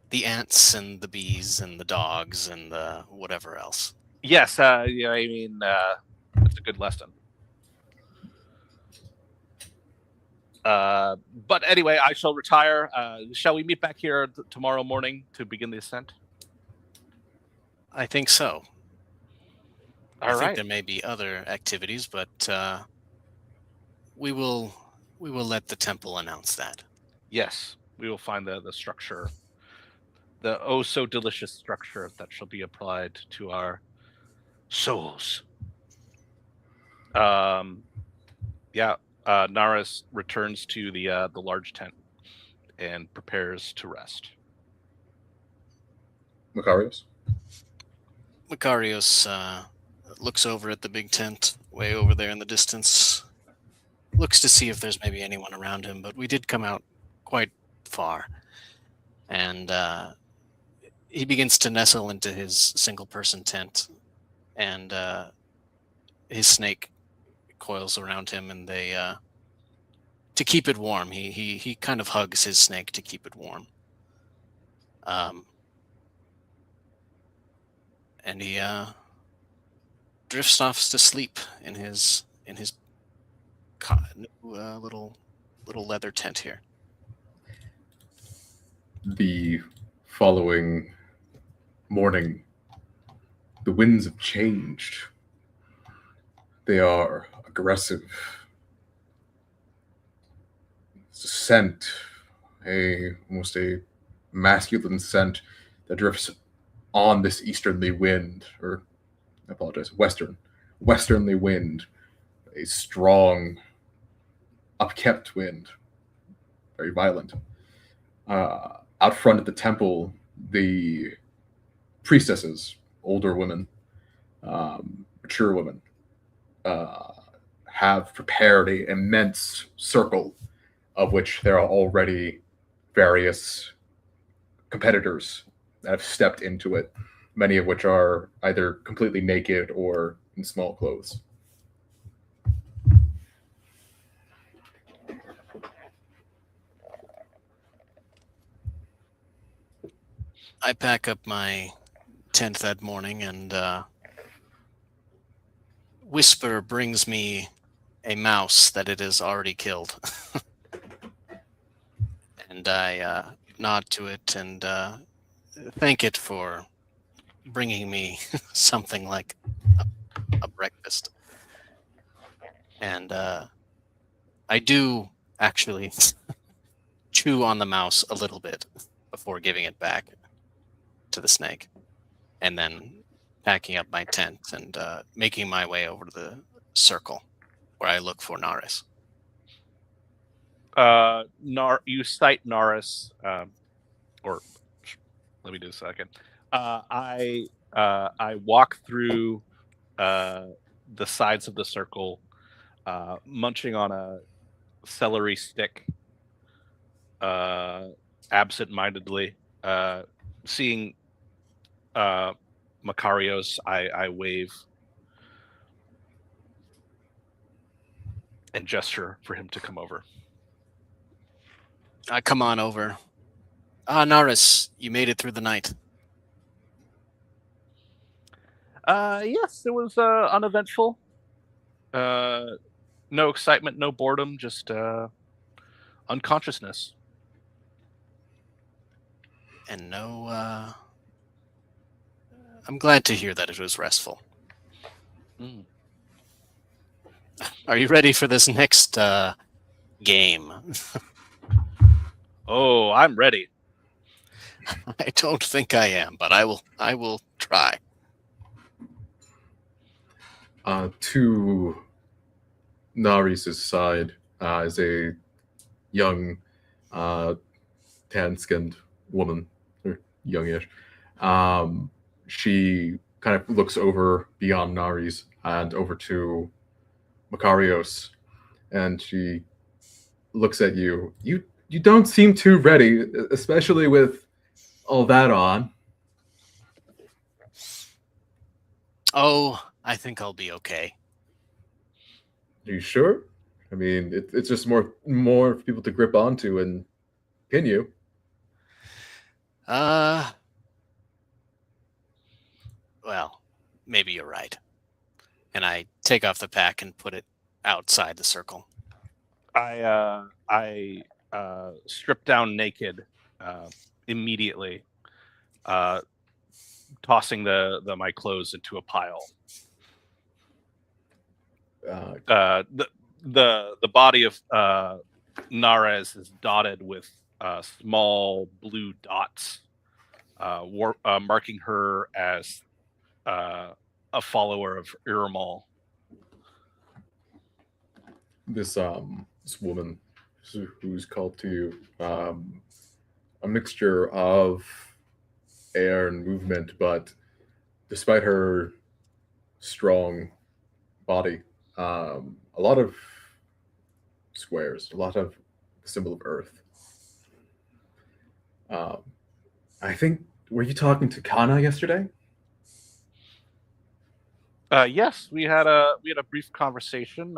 the ants and the bees and the dogs and the whatever else. Yes, yeah, I mean, that's a good lesson. But anyway, I shall retire. Shall we meet back here tomorrow morning to begin the ascent? I think so. I think there may be other activities, but we will let the temple announce that. Yes, we will find the structure, the oh so delicious structure that shall be applied to our souls. Yeah. Naris returns to the large tent and prepares to rest. Makarios looks over at the big tent way over there in the distance, looks to see if there's maybe anyone around him, but we did come out quite far. And he begins to nestle into his single-person tent, and his snake coils around him, and they to keep it warm, he kind of hugs his snake to keep it warm. And he drifts off to sleep in his little leather tent here. The following morning, the winds have changed. They are aggressive. It's a scent, almost a masculine scent that drifts on this easterly wind, or I apologize, westernly wind, a strong, upkept wind, very violent. Out front at the temple, the priestesses, older women, mature women, have prepared an immense circle of which there are already various competitors that have stepped into it, many of which are either completely naked or in small clothes. I pack up my tent that morning, and Whisper brings me a mouse that it has already killed. And I nod to it and thank it for bringing me something like a breakfast. And I do actually chew on the mouse a little bit before giving it back to the snake, and then packing up my tent and making my way over to the circle where I look for Naris. You sight Naris, or let me do a second. I walk through the sides of the circle, munching on a celery stick, absent-mindedly. Seeing Makarios, I wave and gesture for him to come over. I come on over. Naris, you made it through the night. Yes, it was uneventful. No excitement, no boredom, just unconsciousness. And no, I'm glad to hear that it was restful. Mm. Are you ready for this next game? Oh, I'm ready. I don't think I am, but I will try. To Naris' side is a young, tan-skinned woman, or youngish. She kind of looks over beyond Naris and over to Makarios, and she looks at you. You don't seem too ready, especially with all that on. Oh, I think I'll be okay. Are you sure? I mean, it's just more for people to grip onto and pin you. Well, maybe you're right. And I take off the pack and put it outside the circle. I strip down naked immediately, tossing my clothes into a pile. The body of Nares is dotted with small blue dots, marking her as a follower of Iramal. This woman who's called to you, a mixture of air and movement, but despite her strong body, a lot of squares, a lot of symbol of earth. I think, were you talking to Kana yesterday? Yes, we had a brief conversation.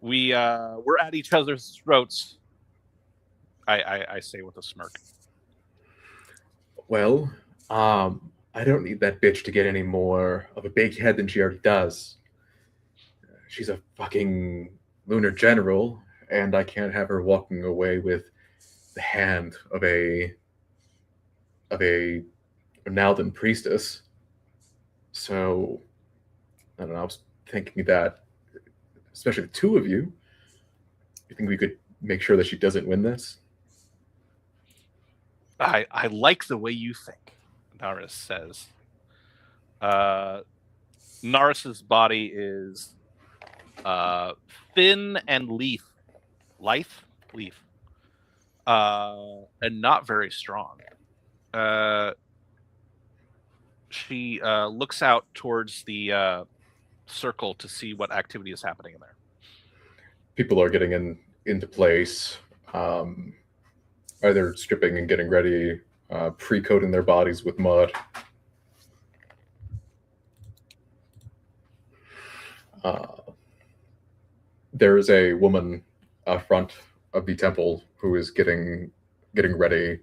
We're at each other's throats. I say with a smirk. Well, I don't need that bitch to get any more of a big head than she already does. She's a fucking lunar general, and I can't have her walking away with the hand of a Ronaldan priestess. So I don't know. I was thinking that, especially the two of you, you think we could make sure that she doesn't win this? I like the way you think, Naris says. Naris's body is thin and lithe, and not very strong. She looks out towards the circle to see what activity is happening in there. People are getting into place, either stripping and getting ready, pre-coating their bodies with mud. There is a woman front of the temple who is getting ready.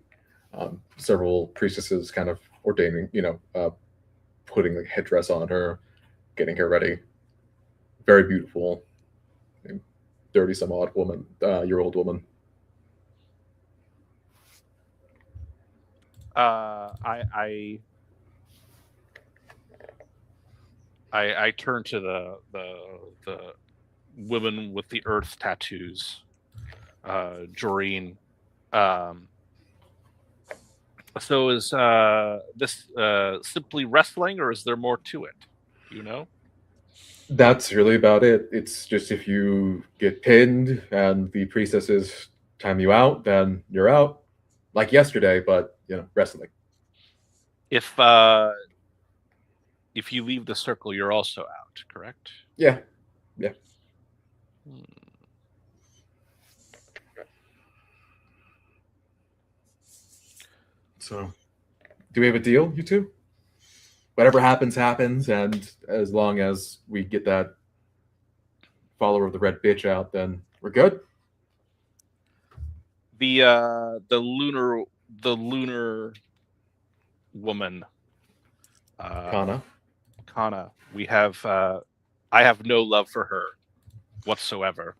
Several priestesses kind of ordaining, putting the headdress on her, getting her ready. Very beautiful, 30-some-odd year old woman. I turn to the woman with the earth tattoos, Joreen. So is this simply wrestling, or is there more to it? You know? That's really about it. It's just if you get pinned and the priestesses time you out, then you're out. Like yesterday, but wrestling. If you leave the circle, you're also out, correct? Yeah. So, do we have a deal, you two? Whatever happens, happens, and as long as we get that follower of the red bitch out, then we're good. The lunar woman, Kana. We have I have no love for her whatsoever,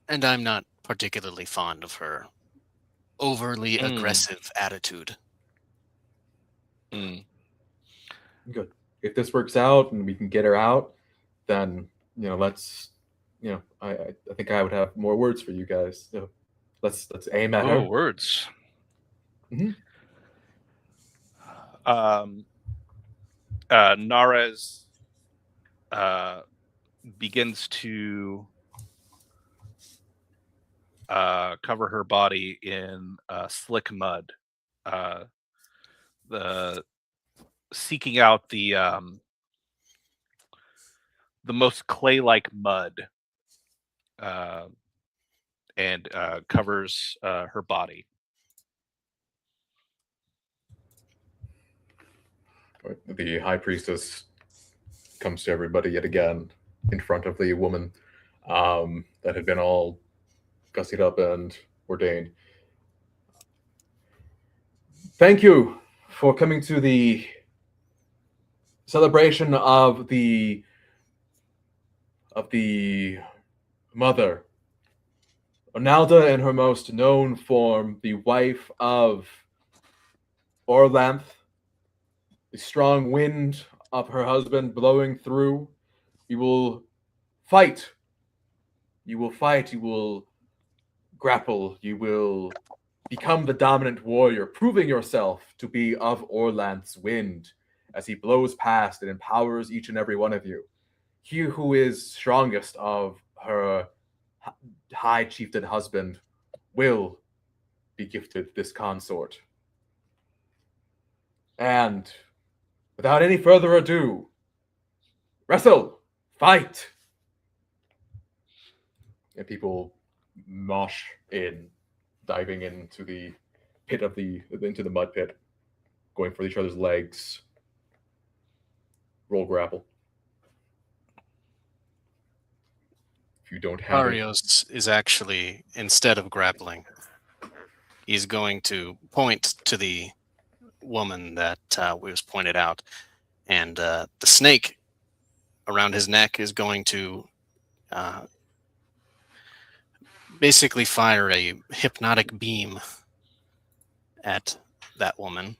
and I'm not particularly fond of her overly aggressive attitude. Good. If this works out and we can get her out, then let's. I think I would have more words for you guys. So let's aim at her. Oh, words. Mm-hmm. Nares begins to cover her body in slick mud, seeking out the most clay-like mud, and covers her body. The high priestess comes to everybody yet again in front of the woman that had been all gussied up and ordained. Thank you for coming to the celebration of the mother, Ronalda in her most known form, the wife of Orlanth, the strong wind of her husband blowing through. You will fight. You will fight. You will grapple. You will become the dominant warrior, proving yourself to be of Orlanth's wind as he blows past and empowers each and every one of you. He who is strongest of her high chieftain husband will be gifted this consort. And without any further ado, wrestle, fight. And people mosh in, diving into the pit into the mud pit, going for each other's legs. Roll grapple. If you don't have Arios is actually, instead of grappling, he's going to point to the woman that was pointed out, and the snake around his neck is going to basically fire a hypnotic beam at that woman,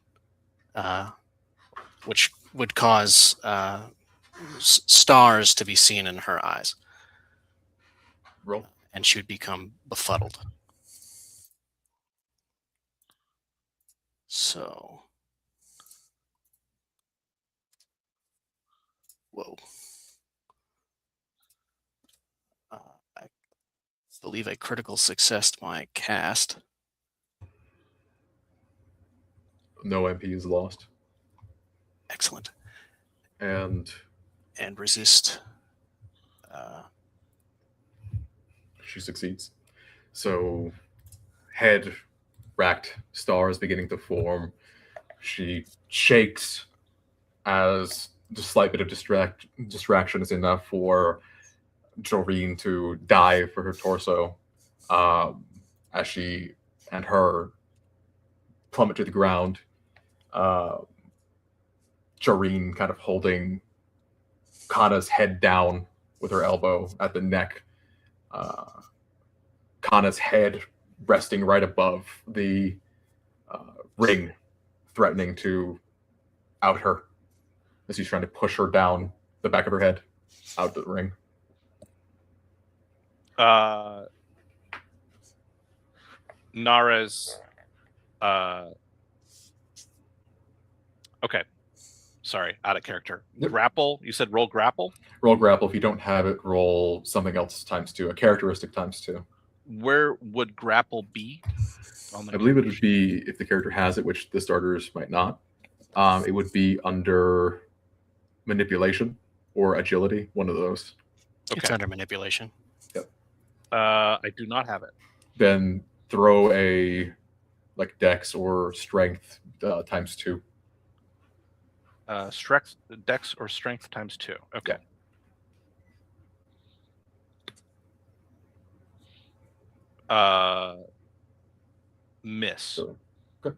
which would cause stars to be seen in her eyes. Roll. And she would become befuddled. So, whoa. I believe a critical success to my cast. No MP is lost. Excellent. And resist. she succeeds. So, head racked stars beginning to form. She shakes as the slight bit of distraction is enough for Joreen to dive for her torso as she and her plummet to the ground. Joreen kind of holding Kana's head down with her elbow at the neck. Kana's head resting right above the ring, threatening to out her as he's trying to push her down the back of her head out the ring. Nara's okay. Sorry, out of character. Yep. Grapple. You said roll grapple? Roll grapple. If you don't have it, roll something else ×2, a characteristic ×2. Where would grapple be? I believe it would be, if the character has it, which the starters might not, it would be under manipulation or agility, one of those. Okay. It's under manipulation. Yep. I do not have it. Then throw a dex or strength ×2. Strength, dex or strength ×2. Okay. Miss. Okay.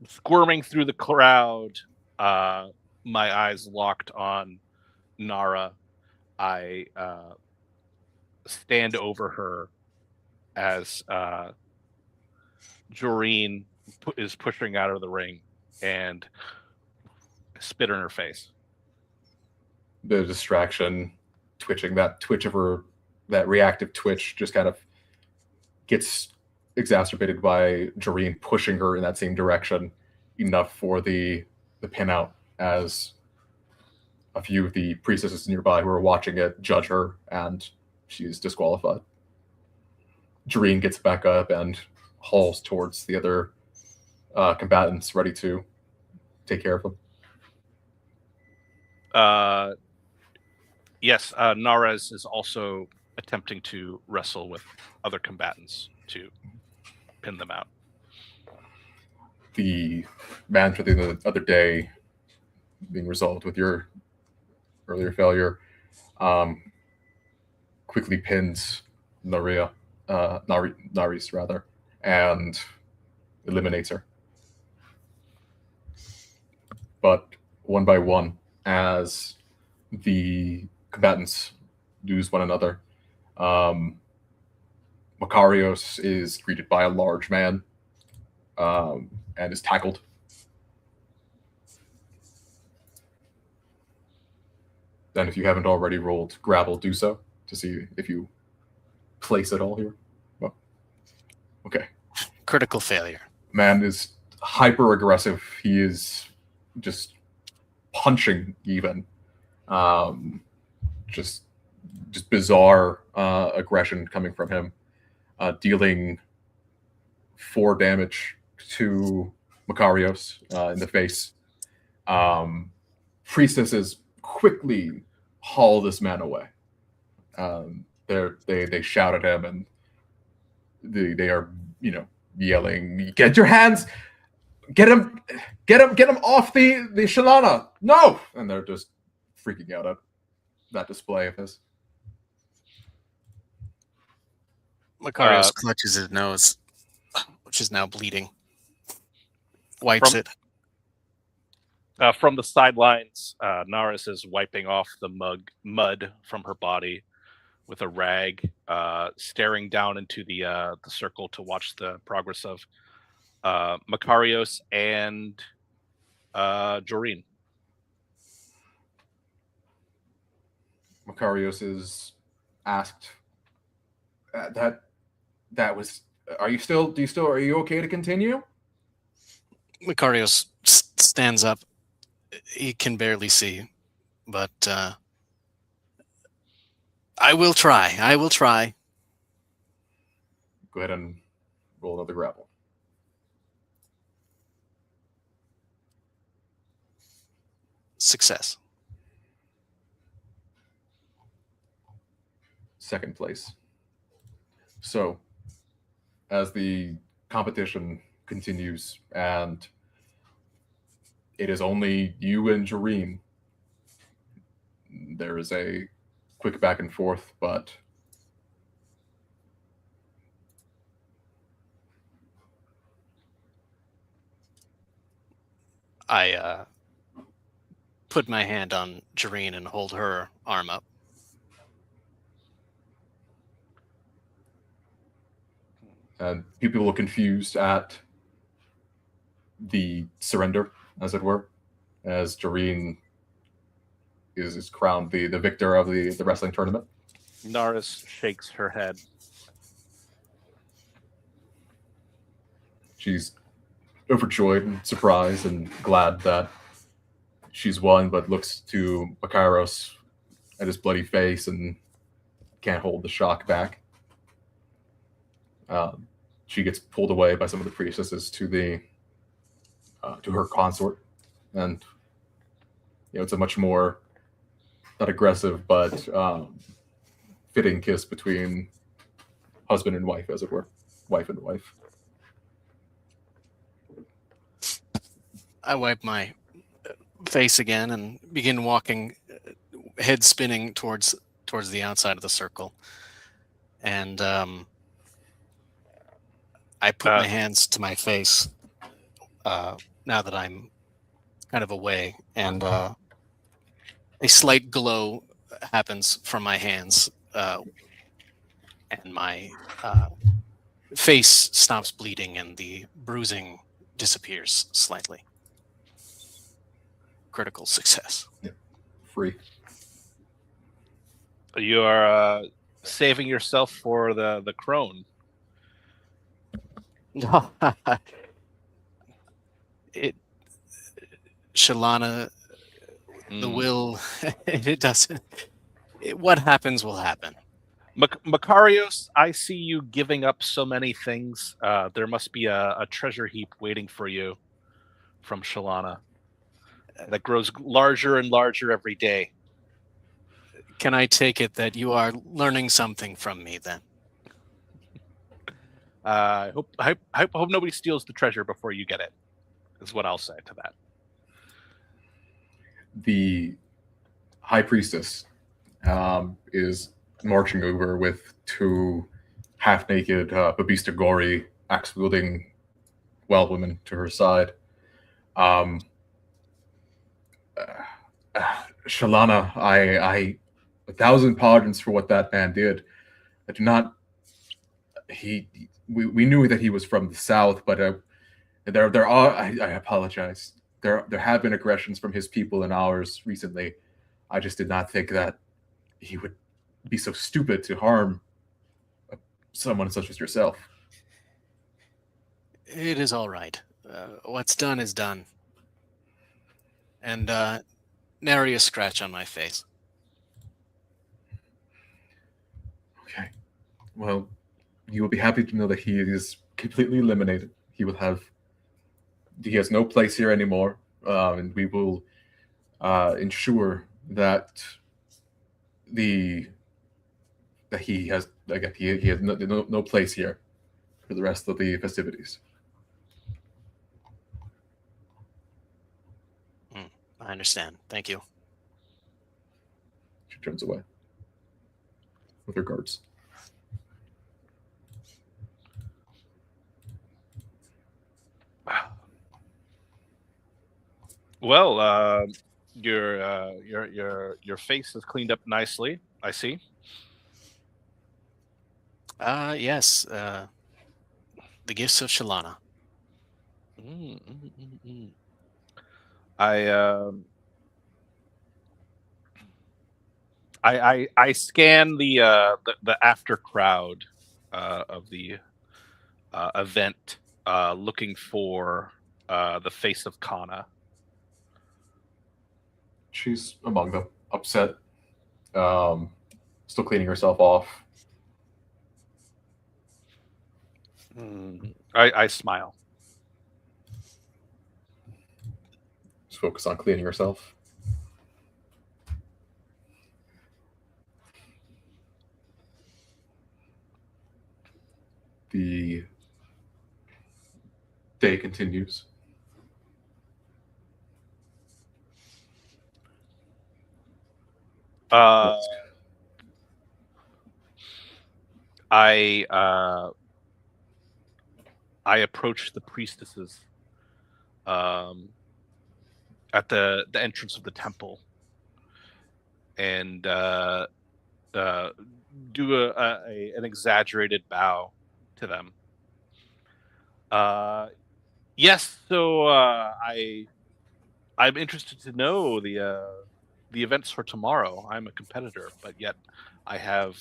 Squirming through the crowd, my eyes locked on Nara. I stand over her as Joreen is pushing out of the ring and spit in her face. The distraction, twitching, that twitch of her, that reactive twitch just kind of gets exacerbated by Joreen pushing her in that same direction enough for the pin out, as a few of the priestesses nearby who are watching it judge her, and she is disqualified. Joreen gets back up and hauls towards the other combatants, ready to take care of them. Yes, Naraz is also attempting to wrestle with other combatants to pin them out. The man for the other day being resolved with your earlier failure quickly pins Naris rather, and eliminates her. But one by one, as the combatants lose one another, Makarios is greeted by a large man and is tackled. Then if you haven't already rolled grapple, do so to see if you place it all here. Well, okay. Critical failure. Man is hyper aggressive. He is just punching even. Just bizarre aggression coming from him, dealing 4 damage to Makarios in the face. Priestesses quickly haul this man away. They shout at him, and they are yelling, "Get your hands! Get him off the Shalana! No!" And they're just freaking out at that display of his. Makarios clutches his nose. which is now bleeding. Wipes it. From the sidelines, Naris is wiping off the mud from her body with a rag, staring down into the circle to watch the progress of Makarios and Joreen. Makarios is asked that was. Are you okay to continue? Makarios stands up. He can barely see, but I will try. I will try. Go ahead and roll another grapple. Success. Second place. So, as the competition continues and it is only you and Joreen, there is a quick back and forth, but I put my hand on Joreen and hold her arm up. and people look confused at the surrender, as it were, as Joreen is crowned the victor of the wrestling tournament. Naris shakes her head. She's overjoyed and surprised and glad that she's won, but looks to Makarios at his bloody face and can't hold the shock back. She gets pulled away by some of the priestesses to her consort, and it's a much more not aggressive but fitting kiss between husband and wife, as it were, wife and wife. I wipe my face again and begin walking, head spinning towards the outside of the circle. And I put my hands to my face now that I'm kind of away, and a slight glow happens from my hands, and my face stops bleeding, and the bruising disappears slightly. Critical success. Yeah. Free. You are saving yourself for the crone. Shalana, the will, it doesn't. What happens will happen. Makarios, I see you giving up so many things. There must be a treasure heap waiting for you from Shalana that grows larger and larger every day. Can I take it that you are learning something from me then? I hope nobody steals the treasure before you get it, is what I'll say to that. The high priestess is marching over with two half-naked Babista Gori axe-wielding wild women to her side. Shalana, I 1,000 pardons for what that man did. I do not. We knew that he was from the south, but there are. I apologize. There have been aggressions from his people and ours recently. I just did not think that he would be so stupid to harm someone such as yourself. It is all right. What's done is done. And nary a scratch on my face. Okay. Well, you will be happy to know that he is completely eliminated. He has no place here anymore, and we will ensure that he has no place here for the rest of the festivities. I understand. Thank you. She turns away with her guards. Well, your face is cleaned up nicely. I see. Yes. The gifts of Shalana. Mm, mm, mm, mm. I I scan the after crowd of the event, looking for the face of Kana. She's among them, upset, um, still cleaning herself off. I smile. Just focus on cleaning herself. The day continues. I approach the priestesses at the entrance of the temple and do an exaggerated bow to them. Yes, so I'm interested to know the events for tomorrow. I'm a competitor, but yet I have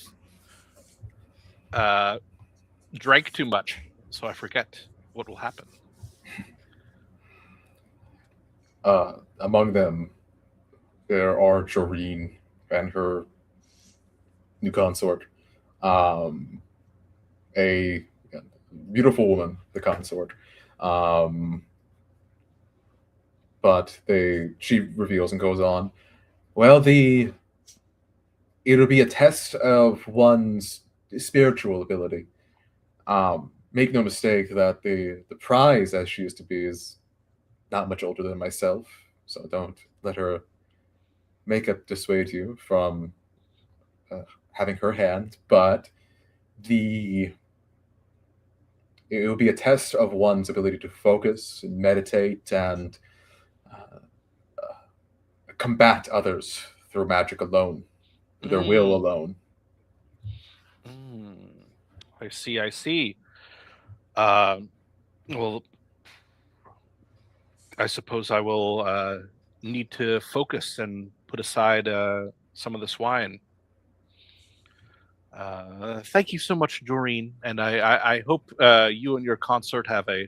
drank too much, so I forget what will happen. Among them, there are Joreen and her new consort. A beautiful woman, the consort. But she reveals and goes on. Well, it'll be a test of one's spiritual ability. Make no mistake that the prize, as she used to be, is not much older than myself. So don't let her make it dissuade you from having her hand. But it will be a test of one's ability to focus and meditate and combat others through magic alone, through their will alone. I see. I see. Well, I suppose I will need to focus and put aside some of this wine. Thank you so much, Doreen, and I hope you and your consort have a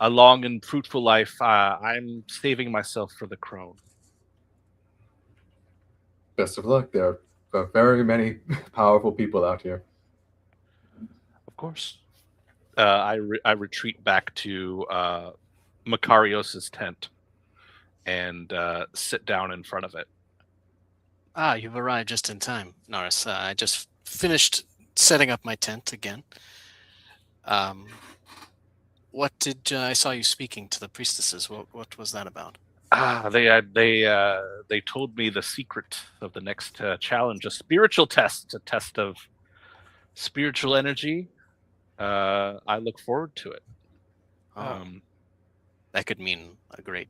long and fruitful life. I'm saving myself for the crone. Best of luck. There are very many powerful people out here. Of course. I retreat back to Makarios's tent and sit down in front of it. Ah, you've arrived just in time, Norris. I just finished setting up my tent again. What did I saw you speaking to the priestesses? What was that about? They told me the secret of the next challenge, a spiritual test, a test of spiritual energy. I look forward to it. That could mean a great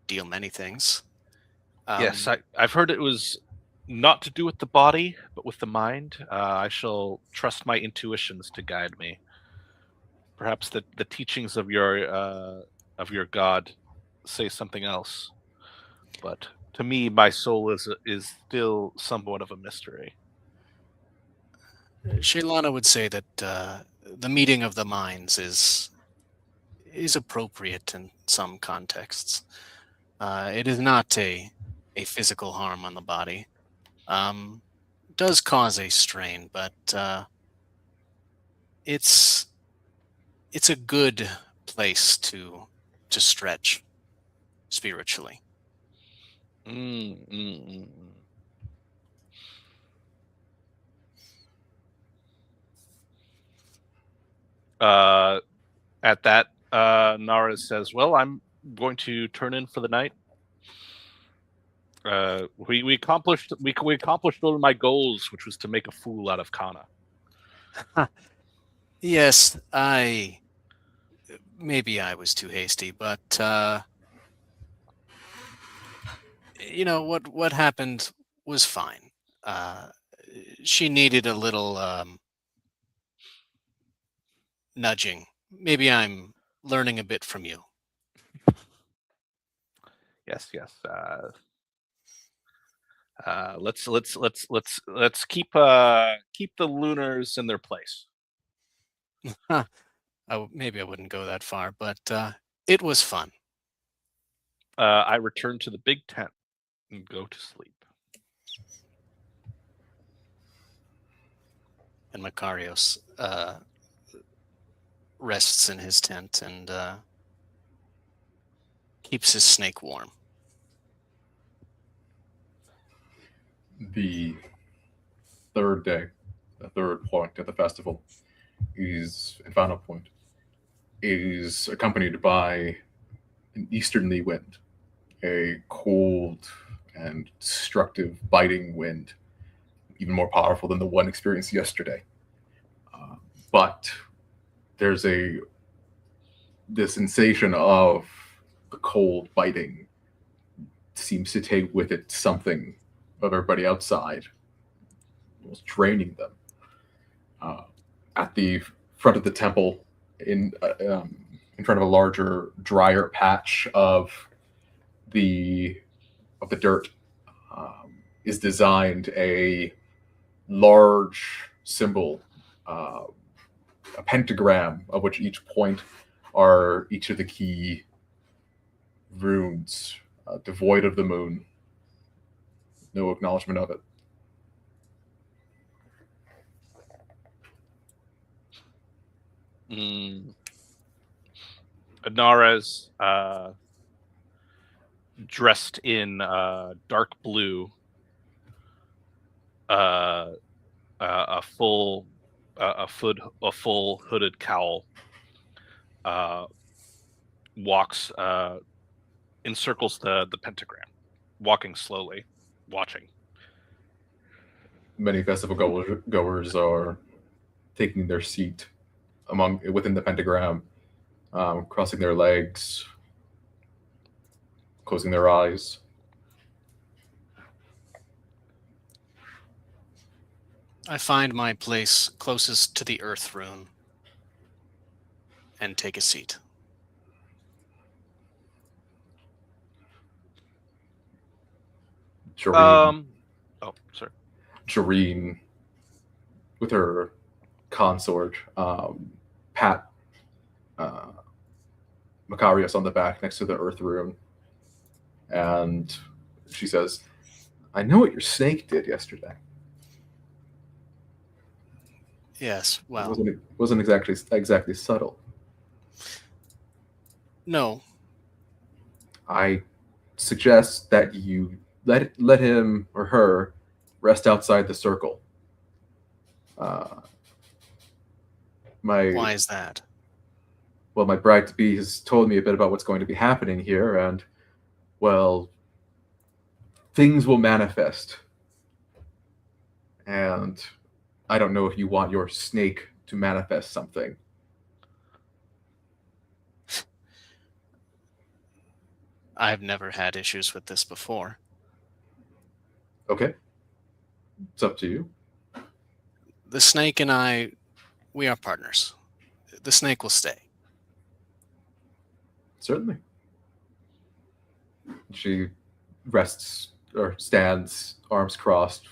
deal many things. Yes, I've heard it was not to do with the body, but with the mind. I shall trust my intuitions to guide me. Perhaps the teachings of your god say something else, but to me, my soul is still somewhat of a mystery. Shaylana would say that the meeting of the minds is appropriate in some contexts. It is not a physical harm on the body. Does cause a strain, but it's a good place to stretch spiritually. At that, Nara says, "Well, I'm going to turn in for the night. We accomplished one of my goals, which was to make a fool out of Kana." Yes, maybe I was too hasty, but You know, what happened was fine. She needed a little nudging. Maybe I'm learning a bit from you. Yes, yes. Let's keep the lunars in their place. Maybe I wouldn't go that far, but it was fun. I return to the big tent and go to sleep. And Makarios rests in his tent and keeps his snake warm. The third day, the third point at the festival, and final point, is accompanied by an easterly wind, a cold and destructive, biting wind, even more powerful than the one experienced yesterday. But there's the sensation of the cold biting seems to take with it something of everybody outside, almost draining them. At the front of the temple, in front of a larger, drier patch of the dirt, is designed a large symbol, a pentagram of which each point are each of the key runes, devoid of the moon. No acknowledgement of it. Adnara's dressed in dark blue, a full hooded cowl, walks, encircles the pentagram, walking slowly, watching. Many festival goers are taking their seat within the pentagram, crossing their legs, closing their eyes. I find my place closest to the earth rune and take a seat. Jareen, Oh, sorry. Jareen, with her consort, pat Makarios on the back next to the earth rune, and she says, "I know what your snake did yesterday." Yes, well, It wasn't exactly subtle. no. I suggest that you let him or her rest outside the circle. Why is that? Well, my bride-to-be has told me a bit about what's going to be happening here, and, well, things will manifest. And I don't know if you want your snake to manifest something. I've never had issues with this before. Okay. It's up to you. The snake and I, we are partners. The snake will stay. Certainly. She rests or stands, arms crossed,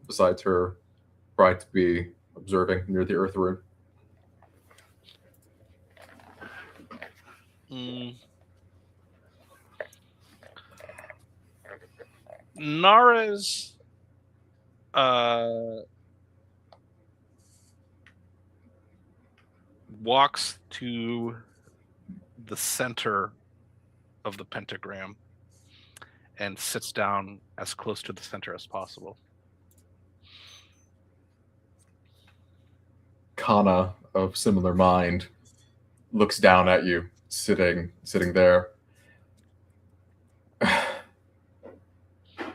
beside her bride-to-be, observing near the earth rune. Nara's walks to the center of the pentagram and sits down as close to the center as possible. Kana, of similar mind, looks down at you, sitting there.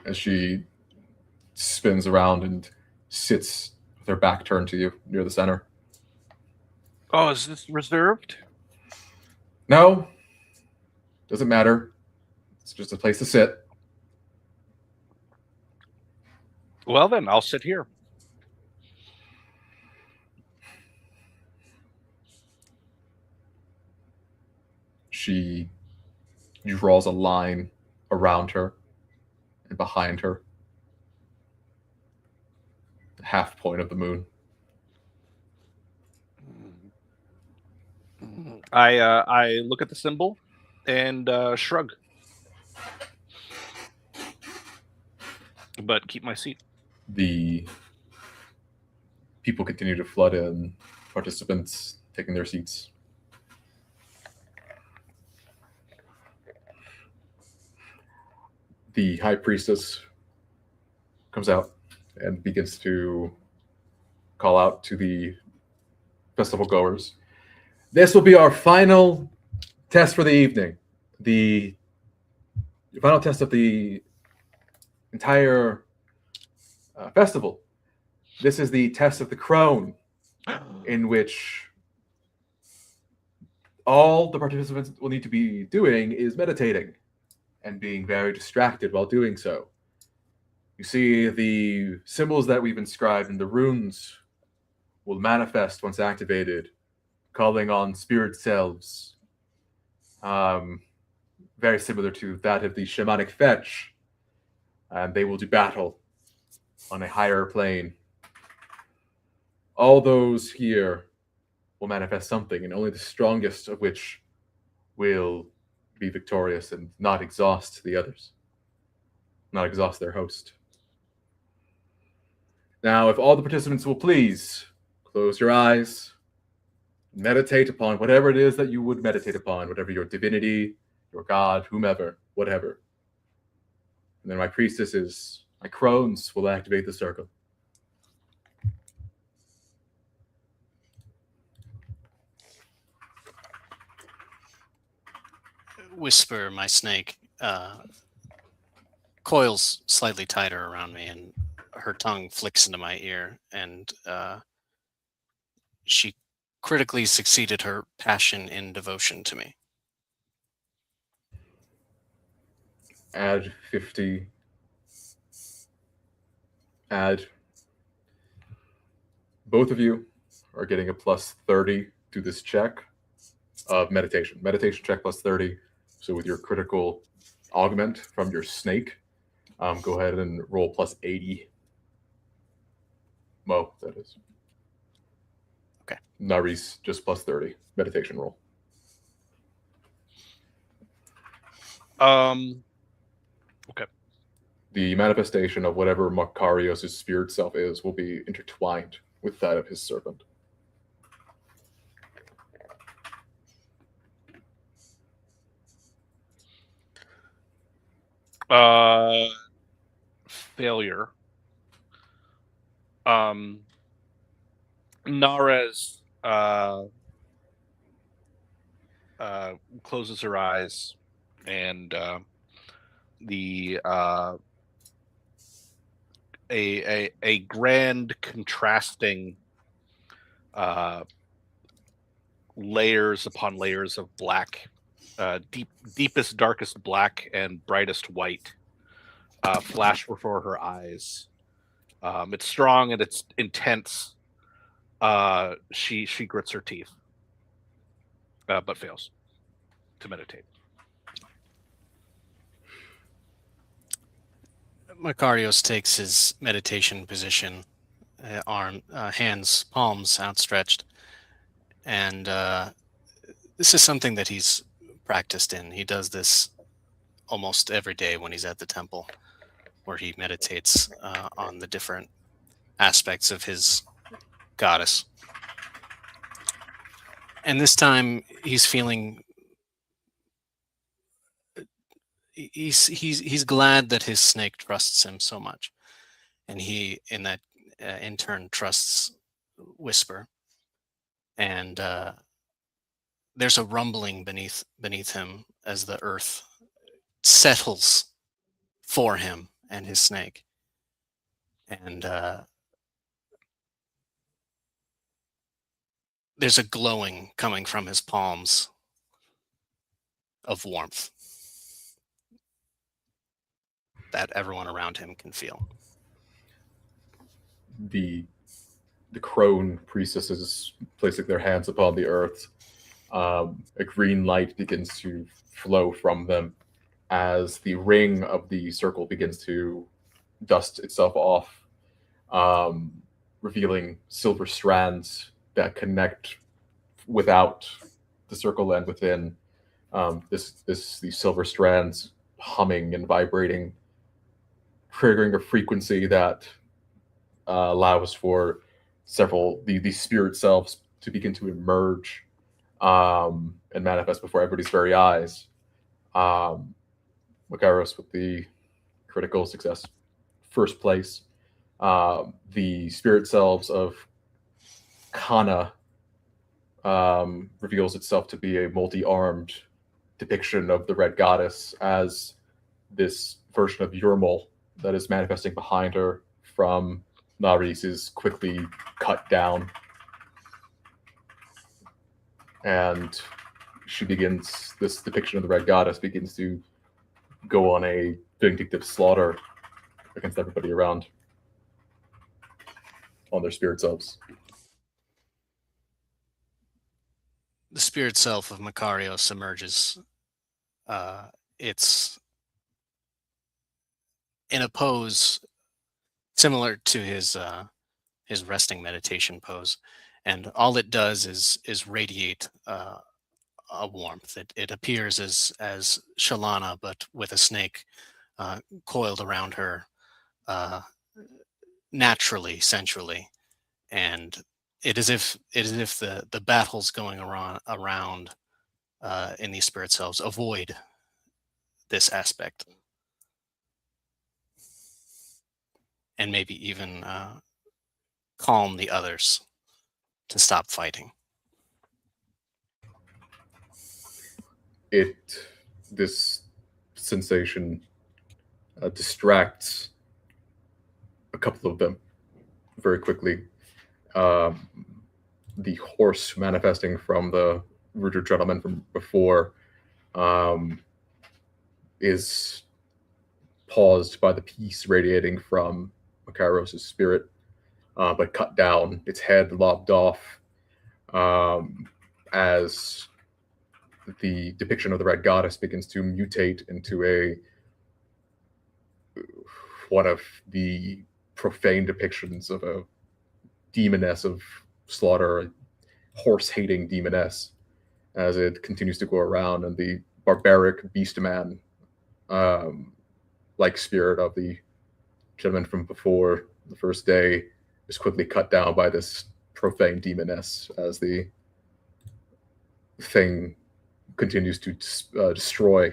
As she spins around and sits with her back turned to you near the center. Oh, is this reserved? No, doesn't matter. It's just a place to sit. Well, then I'll sit here. She draws a line around her and behind her. The half point of the moon. I look at the symbol and shrug, but keep my seat. The people continue to flood in, participants taking their seats. The high priestess comes out and begins to call out to the festival goers. This will be our final test for the evening. The final test of the entire festival. This is the test of the crone, in which all the participants will need to be doing is meditating and being very distracted while doing so. You see, the symbols that we've inscribed in the runes will manifest once activated, calling on spirit selves. Very similar to that of the shamanic fetch. And they will do battle on a higher plane. All those here will manifest something, and only the strongest of which will be victorious and not exhaust the others, not exhaust their host. Now, if all the participants will please close your eyes, meditate upon whatever it is that you would meditate upon, whatever your divinity, your god, whomever, whatever. And then my priestesses, my crones, will activate the circle. Whisper, my snake, coils slightly tighter around me, and her tongue flicks into my ear, and she critically succeeded her passion in devotion to me. Add 50. Add. Both of you are getting a plus 30 to this check of meditation. Meditation check plus 30. So with your critical augment from your snake, go ahead and roll plus 80. Mo, that is. Okay. Naris, just plus 30. Meditation roll. Okay. The manifestation of whatever Makarios' spirit self is will be intertwined with that of his serpent. Failure. Nares closes her eyes, and a grand contrasting layers upon layers of black, deepest, darkest black and brightest white flash before her eyes. It's strong and it's intense. She grits her teeth, but fails to meditate. Makarios takes his meditation position, hands, palms outstretched, and this is something that he's practiced in. He does this almost every day when he's at the temple, where he meditates on the different aspects of his goddess. And this time he's feeling he's glad that his snake trusts him so much, and he in turn trusts Whisper, and there's a rumbling beneath him as the earth settles for him and his snake, and there's a glowing coming from his palms of warmth that everyone around him can feel. the crone priestesses placing their hands upon the earth, a green light begins to flow from them as the ring of the circle begins to dust itself off, revealing silver strands that connect without the circle and within. These silver strands humming and vibrating, triggering a frequency that allows for these spirit selves to begin to emerge and manifest before everybody's very eyes. Makaros with the critical success, first place. The spirit selves of Kana reveals itself to be a multi-armed depiction of the Red Goddess as this version of Yurmul that is manifesting behind her from Naris is quickly cut down. And this depiction of the Red Goddess begins to go on a vindictive slaughter against everybody around on their spirit selves. The spirit self of Makarios emerges. It's in a pose similar to his resting meditation pose, and all it does is radiate a warmth. It appears as Shalana, but with a snake coiled around her, naturally, sensually, and it is if the battles going around in these spirit selves avoid this aspect, and maybe even calm the others to stop fighting. This sensation distracts a couple of them very quickly. The horse manifesting from the ruder gentleman from before is paused by the peace radiating from Makaros' spirit, but cut down, its head lopped off, as the depiction of the Red Goddess begins to mutate into one of the profane depictions of a demoness of slaughter, a horse-hating demoness, as it continues to go around, and the barbaric beast man like spirit of the gentleman from before the first day is quickly cut down by this profane demoness as the thing continues to destroy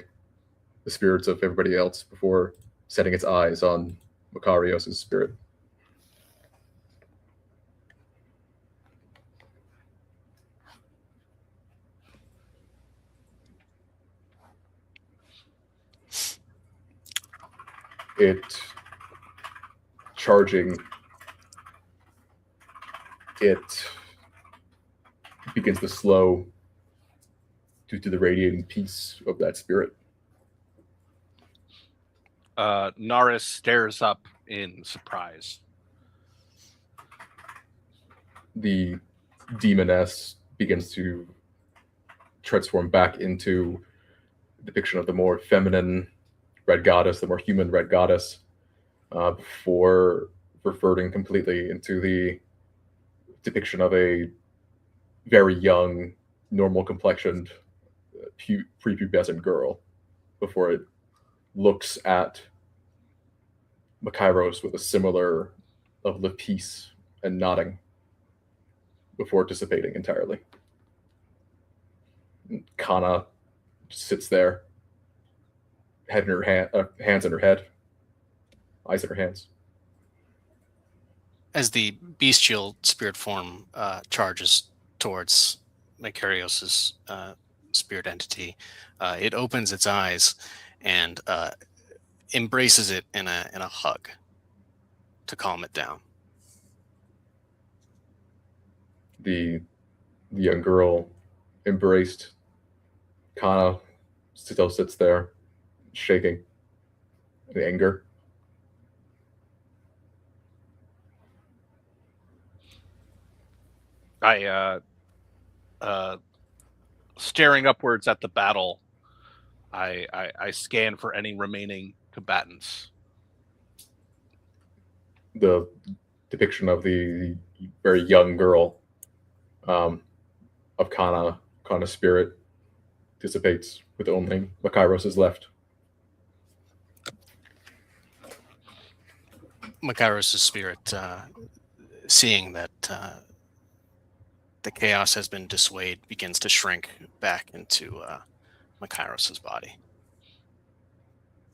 the spirits of everybody else before setting its eyes on Makarios' spirit. It charging, it begins to slow due to the radiating peace of that spirit. Naris stares up in surprise. The demoness begins to transform back into a depiction of the more feminine Red Goddess, the more human Red Goddess, before reverting completely into the depiction of a very young, normal complexioned, prepubescent girl, before it looks at Makairos with a similar level of peace and nodding before dissipating entirely. Kana sits there, head in her hands in her head, eyes in her hands. As the bestial spirit form charges towards Makarios' spirit entity, it opens its eyes and embraces it in a hug to calm it down. The young girl embraced. Kana still sits there, shaking in anger. Staring upwards at the battle, I scan for any remaining combatants. The depiction of the very young girl of Kana's spirit dissipates with only Makairos is left. Makairos' spirit, seeing that the chaos has been dissuaded, begins to shrink back into Makairos' body.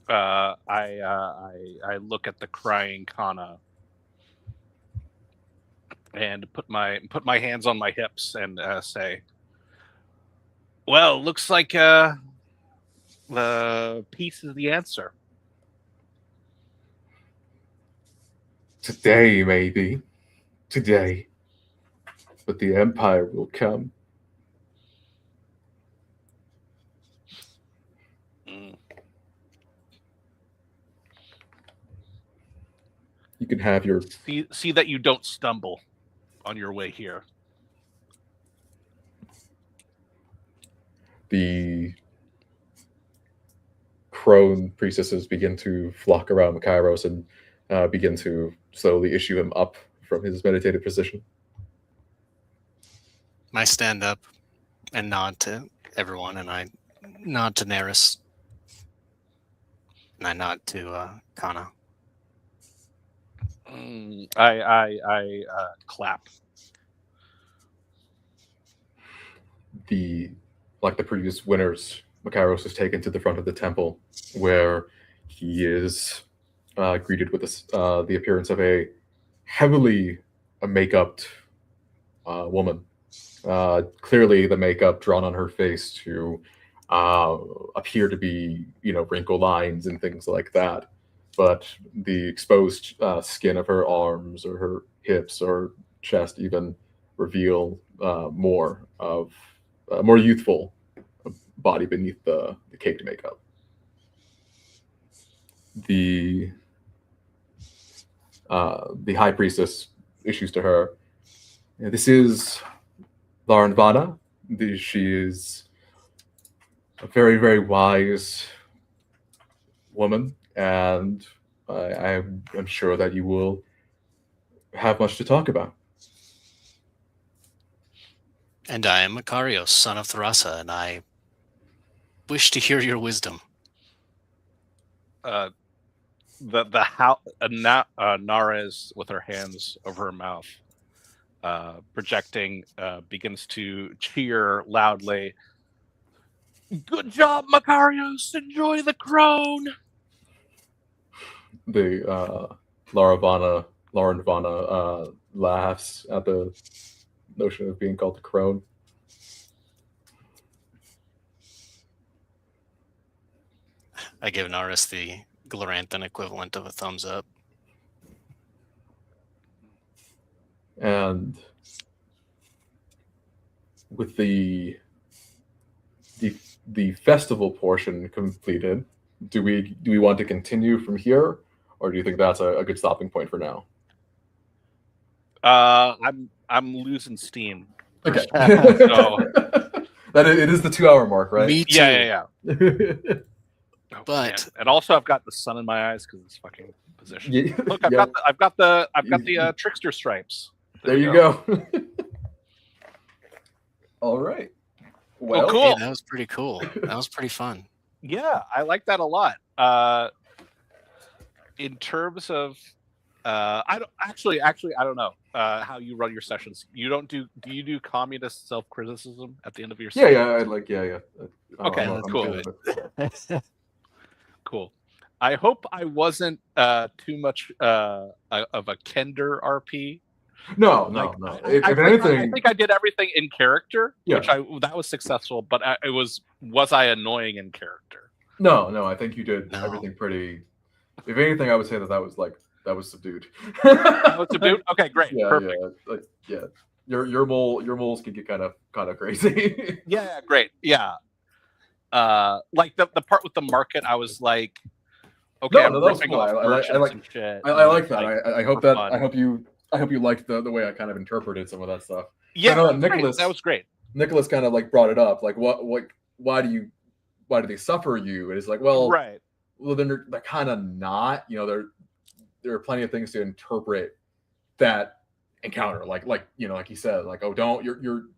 I look at the crying Kana and put my hands on my hips and say, "Well, looks like the peace is the answer." Today, maybe. Today. But the Empire will come. You can have your... See that you don't stumble on your way here. The crone priestesses begin to flock around Makairos and begin to slowly issue him up from his meditative position. I stand up and nod to everyone, and I nod to Neris. And I nod to Kana. I clap. Like the previous winners, Makairos is taken to the front of the temple, where he is greeted with the appearance of a heavily make-upped woman. Clearly, the makeup drawn on her face to appear to be, wrinkle lines and things like that. But the exposed skin of her arms or her hips or chest even reveal more youthful body beneath the caked makeup. The high priestess issues to her, "This is Glorantha. She is a very, very wise woman, and I'm sure that you will have much to talk about." And I am Makarios, son of Tharasa, and I wish to hear your wisdom. Nares, with her hands over her mouth, projecting, begins to cheer loudly. "Good job, Makarios! Enjoy the crone!" The Lauren Vanna laughs at the notion of being called the crone. I give Naris the Gloranthan equivalent of a thumbs up. And with the festival portion completed, do we want to continue from here, or do you think that's a good stopping point for now? I'm losing steam. Okay. So that it is the 2-hour mark, right? Me too. Yeah. But man. And also, I've got the sun in my eyes because it's fucking position. Yeah. Look, I've got the trickster stripes. There you go. All right. Well, cool. Yeah, that was pretty cool. That was pretty fun. Yeah, I like that a lot. In terms of, I don't know how you run your sessions. Do you do communist self-criticism at the end of your session? Yeah. Okay, I'm cool. good with it. Cool. I hope I wasn't too much of a Kender RP. No. If anything, I think I did everything in character, Yeah. which that was successful. But was I annoying in character? No. I think you did No. everything pretty. If anything, I would say that was subdued. That was subdued? Okay, great, Yeah, perfect. yeah. Your moles can get kind of crazy. Yeah, great. Yeah. Like the part with the market, I was like, okay, No, that was ripping cool. off I merchants like and shit. I like that. Like, I hope for that fun. I hope you liked the way I kind of interpreted some of that stuff. Yeah, know that was great. Nicholas- That was great. Nicholas kind of like brought it up, like why do they suffer you? And it's like, well, Right. well, then they're kind of not, you know, there are plenty of things to interpret that encounter, like you know, like he said, like, oh, don't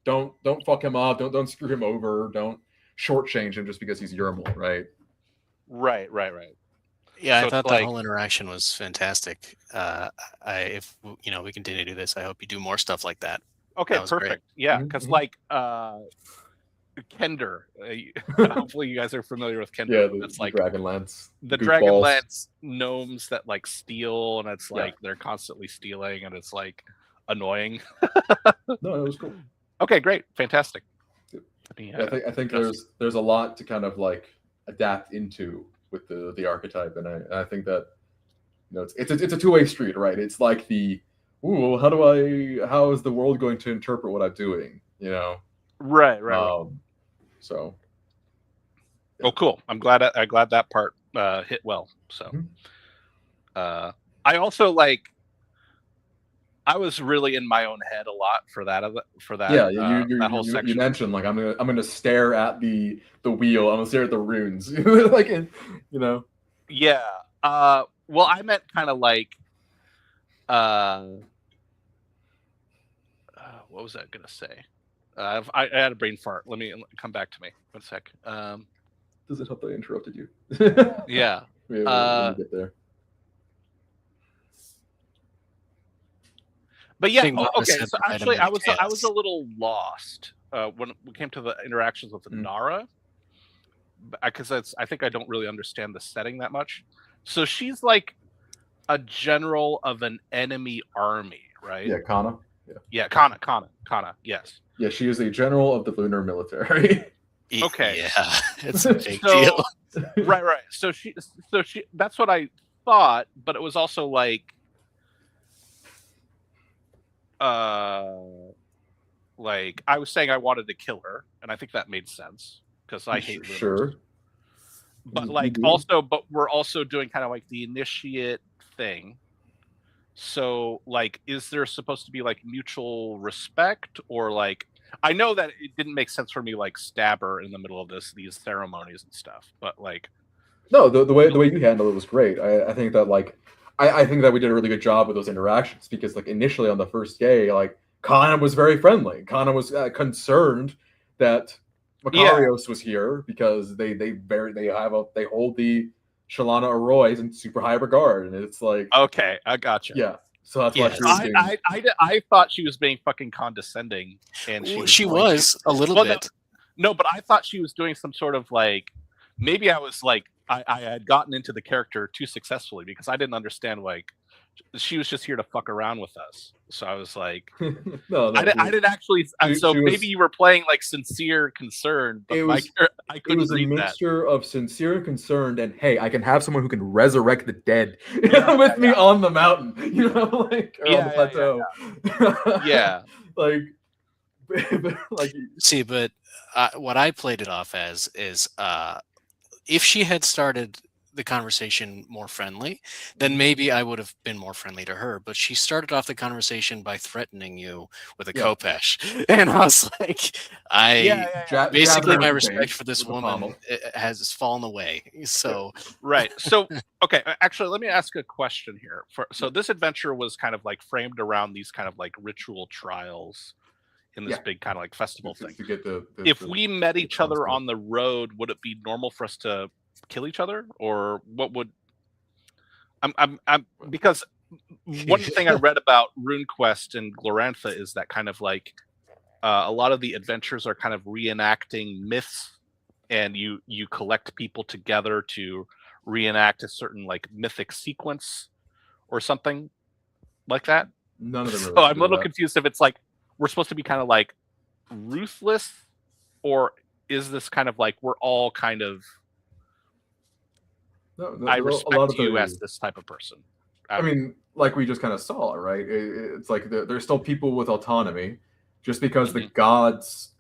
don't fuck him up, don't screw him over, don't shortchange him just because he's Yermal, right? Right. Yeah, So I it's thought that like- whole interaction was fantastic. If you know we continue to do this, I hope you do more stuff like that. Okay, That was great. perfect. Yeah, Mhm, because mhm. like Kender. Hopefully, you guys are familiar with Kender. Yeah, That's the like Dragonlance, the goofballs. Dragonlance gnomes that like steal, and it's Yeah. like they're constantly stealing, and it's like annoying. No, it was cool. Okay, great, fantastic. Yeah, I think there's a lot to kind of like adapt into with the archetype, and I think that, you know, it's a two-way street, right? It's like ooh, how is the world going to interpret what I'm doing, you know? Right. So Oh, cool. I'm glad that part hit well. So, Mhm. I also like. I was really in my own head a lot for that. yeah, that whole you section. mentioned like I'm gonna stare at the wheel, I'm gonna stare at the runes, like, you know. Yeah. Well, I meant kind of like. What was I gonna say? I had a brain fart. Let me come back to me. 1 sec. Does it help that I interrupted you? Yeah. We'll get there. But yeah, think Marcus okay. had So the right actually, amount of I was chaos. a little lost when we came to the interactions with Nara, because I think I don't really understand the setting that much. So she's like a general of an enemy army, right? Yeah, Kana. Yeah, Kana. Yes. Yeah, she is a general of the lunar military. Okay. Yeah, it's a big So- deal. Right. So she. That's what I thought, but it was also like, like I was saying I wanted to kill her, and I think that made sense because I hate lunars. Sure. But You like do. but we're also doing kind of like the initiate thing. So like, is there supposed to be like mutual respect, or like, I know that it didn't make sense for me like stab her in the middle of these ceremonies and stuff, but like, No, the way you handled it was great. I think that like I think that we did a really good job with those interactions, because like initially on the first day, like Kana was very friendly. Kana was concerned that Makarios was here because they hold the Shalana Arroys in super high regard, and it's like, okay, I gotcha. yeah. So that's why Yes. she was being, I thought she was being fucking condescending, and She going to- was a little Well, bit. No, but I thought she was doing some sort of like, maybe I was like, I had gotten into the character too successfully, because I didn't understand, like, she was just here to fuck around with us. So I was like, no, I didn't actually. So she maybe was- you were playing like sincere concern, but It my was- I it couldn't was a read that. mixture of sincere concern and, hey, I can have someone who can resurrect the dead Yeah, with me on the mountain, you know, like, or on the Yeah, plateau. Yeah. like, like, See, but what I played it off as is if she had started the conversation more friendly, then maybe I would have been more friendly to her. But she started off the conversation by threatening you with a Yeah. Kopesh, and I was like, basically my respect for this woman has fallen away. So Right. So, okay. Actually, let me ask a question here. So this adventure was kind of like framed around these kind of like ritual trials in this Yeah. big kind of like festival thing. to get the If we met each other concept. on the road, would it be normal for us to kill each other, or what would? I'm because one thing I read about RuneQuest and Glorantha is that kind of like a lot of the adventures are kind of reenacting myths, and you collect people together to reenact a certain like mythic sequence or something like that. None of them. So Really I'm a little confused if it's like we're supposed to be kind of like ruthless, or is this kind of like we're all kind of I respect you as this type of person. I mean, like we just kind of saw, right? It's like there's still people with autonomy. Just because the gods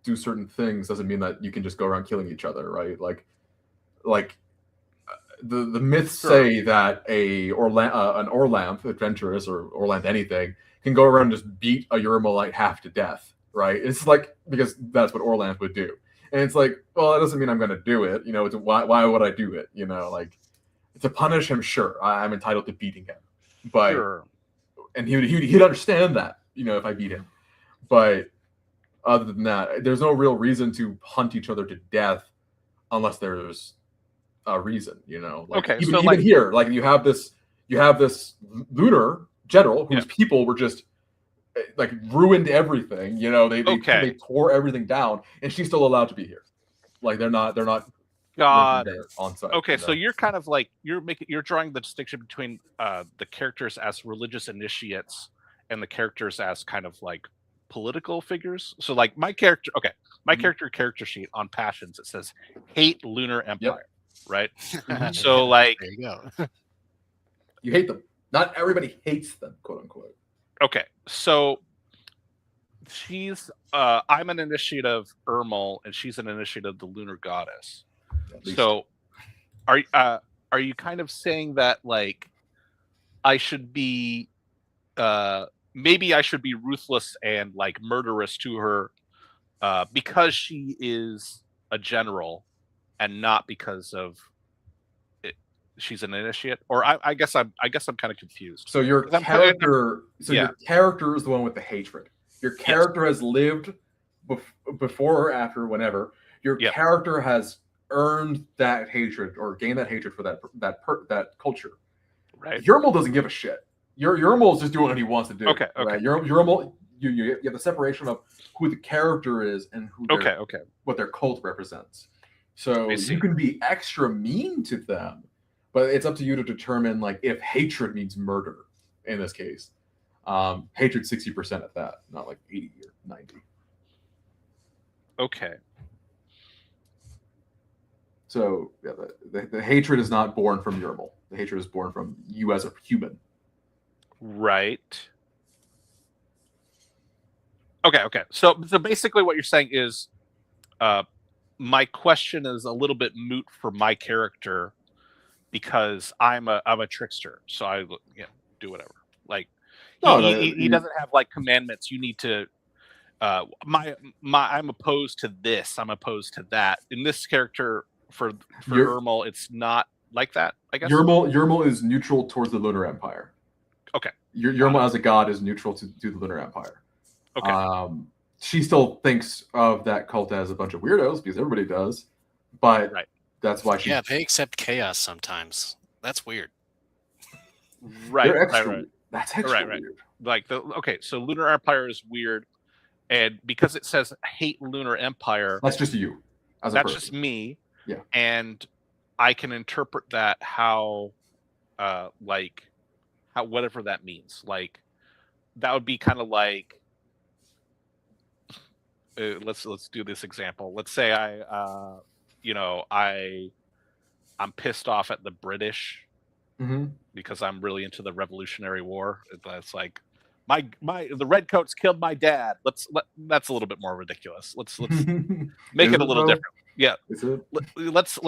do certain things doesn't mean that you can just go around killing each other, right? Like the myths say that an Orlanth adventurous or Orlanth anything can go around and just beat a Euromolite half to death, right? It's like, because that's what Orlanth would do. And it's like, well, that doesn't mean I'm going to do it. You know, why would I do it? You know, like, to punish him, sure, I'm entitled to beating him. But, Sure. and he'd understand that, you know, if I beat him. But other than that, there's no real reason to hunt each other to death unless there's a reason, you know. Like, Okay, even, so, even like- here, like, you have this lunar general whose people were just like ruined everything, you know. They tore everything down, and she's still allowed to be here. Like, they're not God. there on site. Okay, you know? so you're kind of like you're drawing the distinction between the characters as religious initiates and the characters as kind of like political figures. So like my character character sheet on passions, it says hate Lunar Empire, right? So like there you go. You hate them. Not everybody hates them, quote unquote. okay, so she's I'm an initiate of Ermal and she's an initiate of the Lunar Goddess. At least. So are you kind of saying that like I should be maybe I should be ruthless and like murderous to her because she is a general and not because of she's an initiate? Or I guess I'm kind of confused. So your character your character is the one with the hatred. Your character has lived before or after, whenever. Your character has earned that hatred or gained that hatred for that culture. Right. Yermal doesn't give a shit. Yermal is just doing what he wants to do. Okay. Right? Yermal, you have the separation of who the character is and who what their cult represents. So you can be extra mean to them, but it's up to you to determine like if hatred means murder in this case. Hatred 60% at that, not like 80 or 90. Okay. So yeah, the hatred is not born from Yermal. The hatred is born from you as a human. Right. Okay. So basically what you're saying is my question is a little bit moot for my character because I'm a trickster. So I do whatever. Like he doesn't have like commandments. You need to I'm opposed to this. I'm opposed to that. In this character for Ermal, it's not like that, I guess. Yermal is neutral towards the Lunar Empire. Okay. Yermal as a god is neutral to the Lunar Empire. Okay. She still thinks of that cult as a bunch of weirdos because everybody does, but that's why she. Yeah, they accept chaos sometimes. That's weird. Right. That's extra weird. Like so Lunar Empire is weird, and because it says hate Lunar Empire, that's just you. That's just me. Yeah. And I can interpret that how whatever that means. Like that would be kind of like let's do this example. Let's say I'm pissed off at the British because I'm really into the Revolutionary War. That's like the redcoats killed my dad. That's a little bit more ridiculous. Let's make it a little different. Yeah. Let's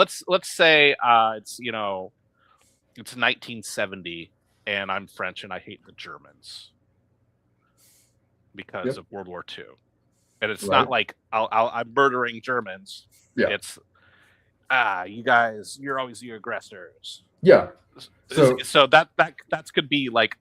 say it's 1970 and I'm French and I hate the Germans because of World War II. And it's not like I'm murdering Germans. Yeah. It's you guys, you're always the aggressors. Yeah. So that could be like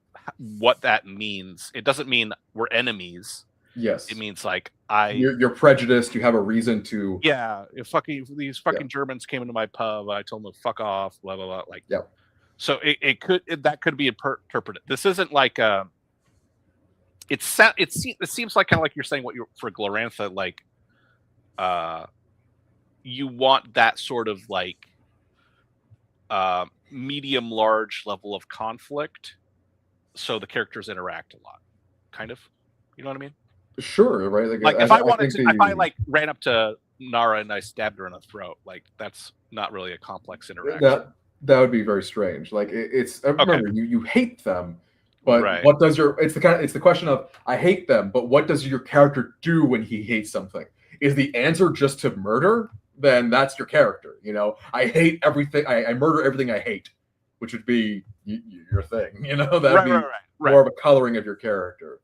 what that means. It doesn't mean we're enemies. Yes. It means like you're prejudiced. You have a reason to. Yeah. If these Germans came into my pub, I told them to fuck off. Blah blah blah. Like. Yeah. So that could be interpreted. This isn't like it seems like kind of like you're saying what you're for Glorantha, like you want that sort of like medium large level of conflict so the characters interact a lot, kind of, you know what I mean? Sure, right? Like if I like ran up to Nara and I stabbed her in the throat, like that's not really a complex interaction. That would be very strange. Like remember you hate them, but what does it's the question of I hate them, but what does your character do when he hates something? Is the answer just to murder? Then that's your character. You know, I hate everything. I murder everything I hate, which would be your thing. You know, that'd be more of a coloring of your character.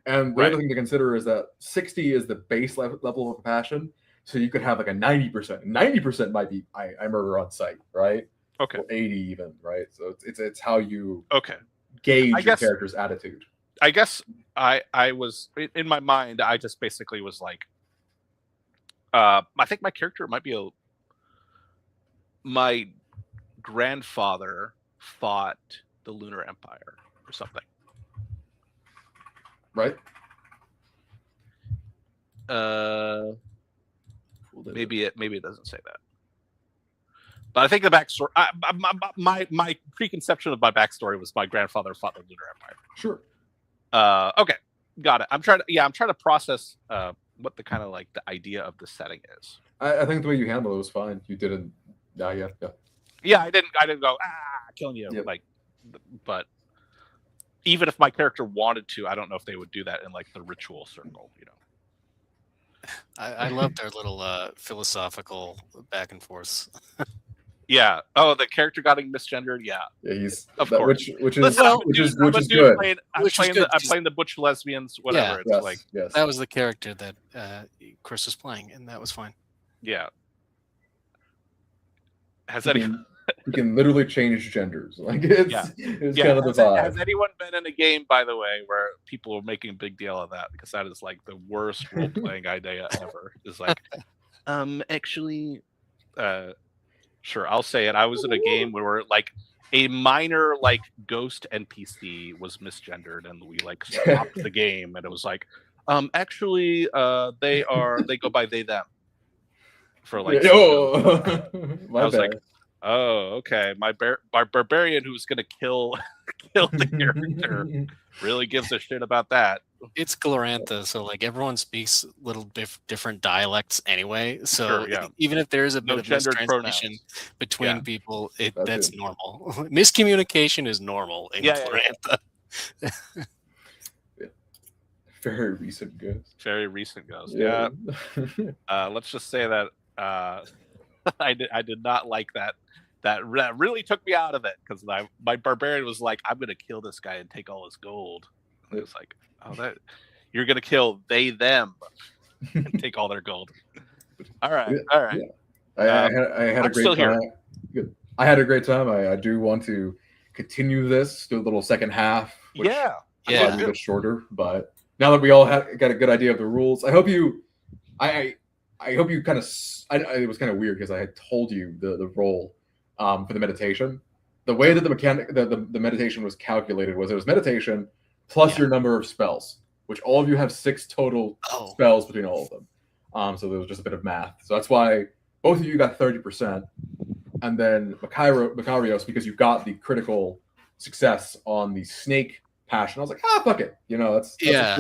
And the Right. other thing to consider is that 60 is the base level of passion. So you could have like a 90%. 90% might be I murder on sight, right? Okay. Or 80 even, right? So it's how you Okay. gauge I your guess- character's attitude. I guess I was in my mind. I just basically was like, I think my character might be my grandfather fought the Lunar Empire or something. Right? Maybe it doesn't say that. But I think the backstory. My preconception of my backstory was my grandfather fought the Lunar Empire. Sure. Okay, got it. I'm trying to process what the kind of like the idea of the setting is. I think the way you handled it was fine. You didn't. Yeah. Yeah, I didn't go killing you Yep. like, but even if my character wanted to, I don't know if they would do that in like the ritual circle. I love their little philosophical back and forths. Yeah. Oh, the character got misgendered. Yeah. Yeah, he's Of that, course. which is Listen, I'm a which dude- is I'm which a is dude good. playing- I'm Which is playing good, I'm 'cause- playing the butch lesbians, whatever. It's Yes, like, yes. That was the character that Chris was playing, and that was fine. yeah. Has You any can, you can literally change genders. Like it's kind of the has vibe. anyone been in a game, by the way, where people are making a big deal of that? Because that is like the worst role playing idea ever. Is like, actually, sure, I'll say it. I was in a game where like a minor like ghost NPC was misgendered, and we like stopped the game, and it was like, actually, they go by they them for like. My I was bad. like, oh, okay. My barbarian who's gonna kill the character really gives a shit about that. It's Glorantha, so like everyone speaks little different dialects anyway. So Sure, yeah. even if there is a No bit of gendered mistranslation pronouns. between Yeah. people, That's that's it. normal. Miscommunication is normal in Yeah, Glorantha. Very recent ghost. Very recent ghost. Yeah. Let's just say that I did not like that. That really took me out of it because my barbarian was like, I'm gonna kill this guy and take all his gold. And it was like, oh, that you're gonna kill they them and take all their gold. All right. Yeah. I had a I'm great still time. here. Good. I had a great time. I do want to continue this, do a little second half. Which Yeah. Yeah. might be a bit shorter, but now that we all got a good idea of the rules, I hope you kind of. It was kind of weird because I had told you the role for the meditation. The way that the meditation was calculated was it was meditation plus your number of spells, which all of you have 6 total spells between all of them. So there was just a bit of math. So that's why both of you got 30%, and then Macarios, because you got the critical success on the snake passion. I was like, fuck it. That's Yeah.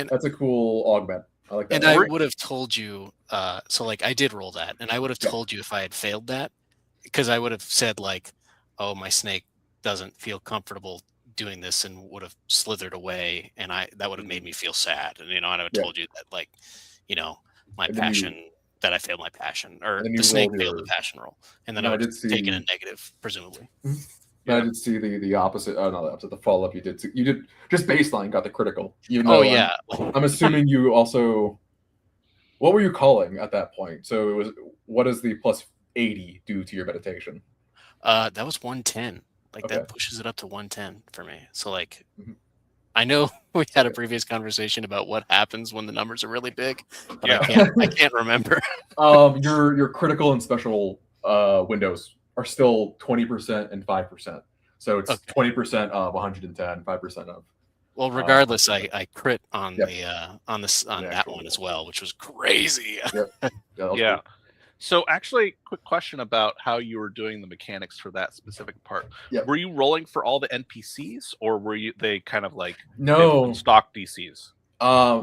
that's a cool augment. I like that. And I would have told you, so like I did roll that, and I would have Yeah. told you if I had failed that, because I would have said like, oh, my snake doesn't feel comfortable doing this, and would have slithered away, and that would have made me feel sad, and and I would have Yeah. told you that like, my And then passion that I failed my passion, or and then the you snake rolled failed your- the passion roll, and then No, I I would have did see- taken a negative, presumably. I did see the opposite. Oh no, the opposite. The follow up you did. You did just baseline got the critical. Even though Oh yeah, I'm assuming you also. What were you calling at that point? So it was. What does the plus 80 do to your meditation? that was 110. Like Okay. that pushes it up to 110 for me. So like, Mhm. I know we had a previous conversation about what happens when the numbers are really big, but Yeah. I can't remember. Your critical and special windows are still 20% and 5%. So it's Okay. 20% of 110, 5% of. Well, regardless, I crit on Yep. on that actual one as well, which was crazy. That was Yeah. cool. So actually, quick question about how you were doing the mechanics for that specific part. Yep. Were you rolling for all the NPCs, or were they kind of like No, stock DCs?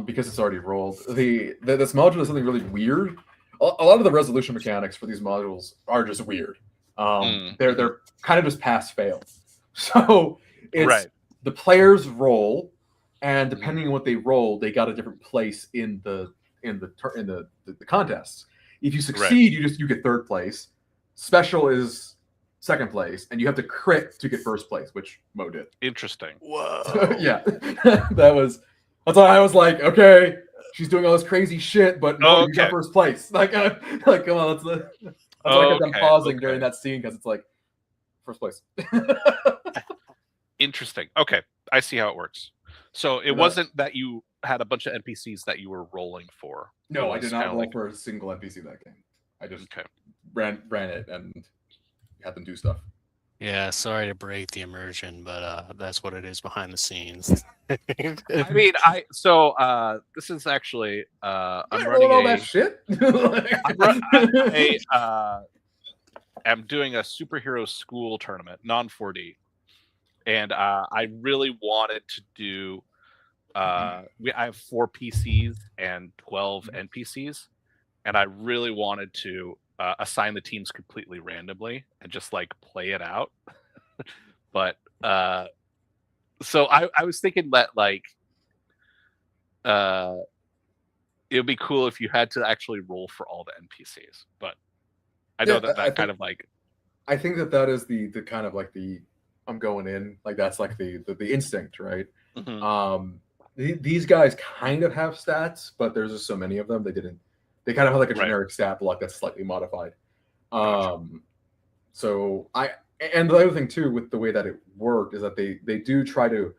because it's already rolled. This module is something really weird. A lot of the resolution mechanics for these modules are just weird. They're kind of just pass fail. So it's Right. the players roll, and depending on what they roll, they got a different place in the contests. If you succeed, you get 3rd place. Special is 2nd place, and you have to crit to get 1st place, which Mo did. Interesting. Whoa. Yeah, that was That's why I was like, okay, she's doing all this crazy shit, but no, Oh, you got okay. first place. Like come on, that's why I kept on Okay, pausing okay. during that scene because it's like first place. Interesting. Okay, I see how it works. So it wasn't that you had a bunch of NPCs that you were rolling for. No, It I did was not kinda roll like- for a single NPC that game. I just Okay. ran it and had them do stuff. Yeah, sorry to break the immersion, but that's what it is behind the scenes. I mean, this is actually I'm Roll running all that shit. I am doing a superhero school tournament, non 4D, and I really wanted to do. I have 4 PCs and 12 NPCs, and I really wanted to assign the teams completely randomly and just like play it out. But so I was thinking that like it would be cool if you had to actually roll for all the NPCs, but I know that kind of like I think that is the kind of like the I'm going in, like that's like the instinct, right? mhm. These guys kind of have stats, but there's just so many of them they kind of have like a Right. generic stat block that's slightly modified. Gotcha. So and the other thing too with the way that it worked is that they do try to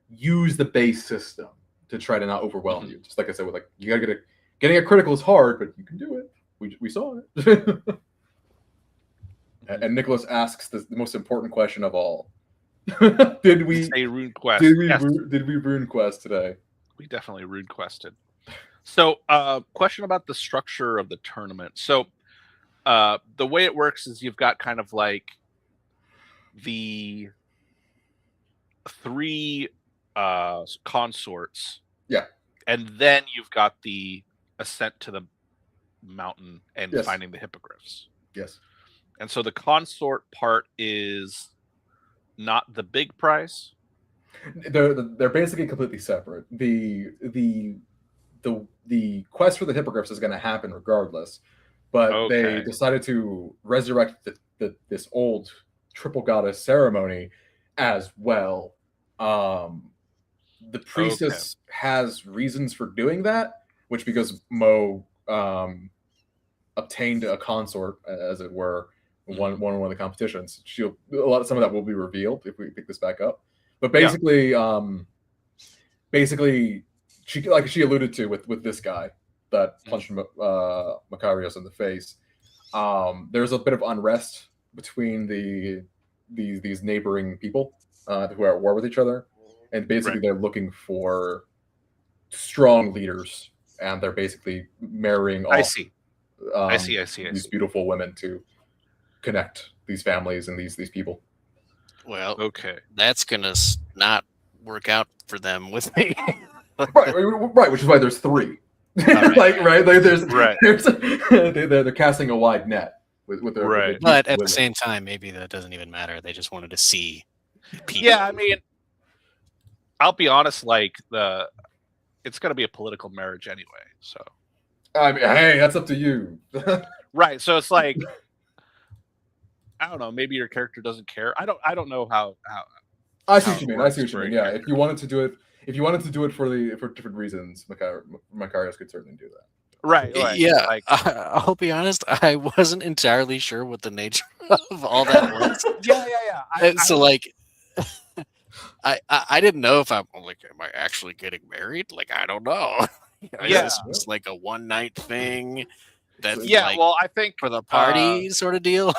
use the base system to try to not overwhelm you. Just like I said, with like you gotta getting a critical is hard, but you can do it. We saw it. And Nicholas asks the most important question of all: Did we say RuneQuest? did we Yes, did we RuneQuest today? we definitely RuneQuested. So, question about the structure of the tournament. So, the way it works is you've got kind of like the 3 consorts. Yeah. And then you've got the ascent to the mountain and Yes. finding the hippogriffs. Yes. And so the consort part is not the big prize. They're basically completely separate. The quest for the hippogriffs is going to happen regardless, but they Okay. decided to resurrect this old triple goddess ceremony as well. The priestess has reasons for doing that, which because Mo obtained a consort, as it were, won one of the competitions. Some of that will be revealed if we pick this back up. But basically, she alluded to with this guy that punched Macarius in the face. There's a bit of unrest between these neighboring people who are at war with each other, and basically they're looking for strong leaders, and they're basically marrying off. I see. These beautiful women to connect these families and these people. Well, Okay. that's gonna not work out for them with me. right, which is why there's 3. Right. They're casting a wide net with their Right. But at the same time, maybe that doesn't even matter. They just wanted to see people. Yeah, I mean, I'll be honest. Like it's going to be a political marriage anyway. So. I mean, hey, that's up to you. Right. So it's like, I don't know. Maybe your character doesn't care. I don't know how. I see what you mean. I see what you mean. Yeah, character. if you wanted to do it for different reasons, Macarius could certainly do that. Right. Yeah. Like, I'll be honest. I wasn't entirely sure what the nature of all that was. yeah. I didn't know if I'm like, am I actually getting married? Like, I don't know. Yeah. Is this like a one night thing? That's like, well, I think for the party sort of deal.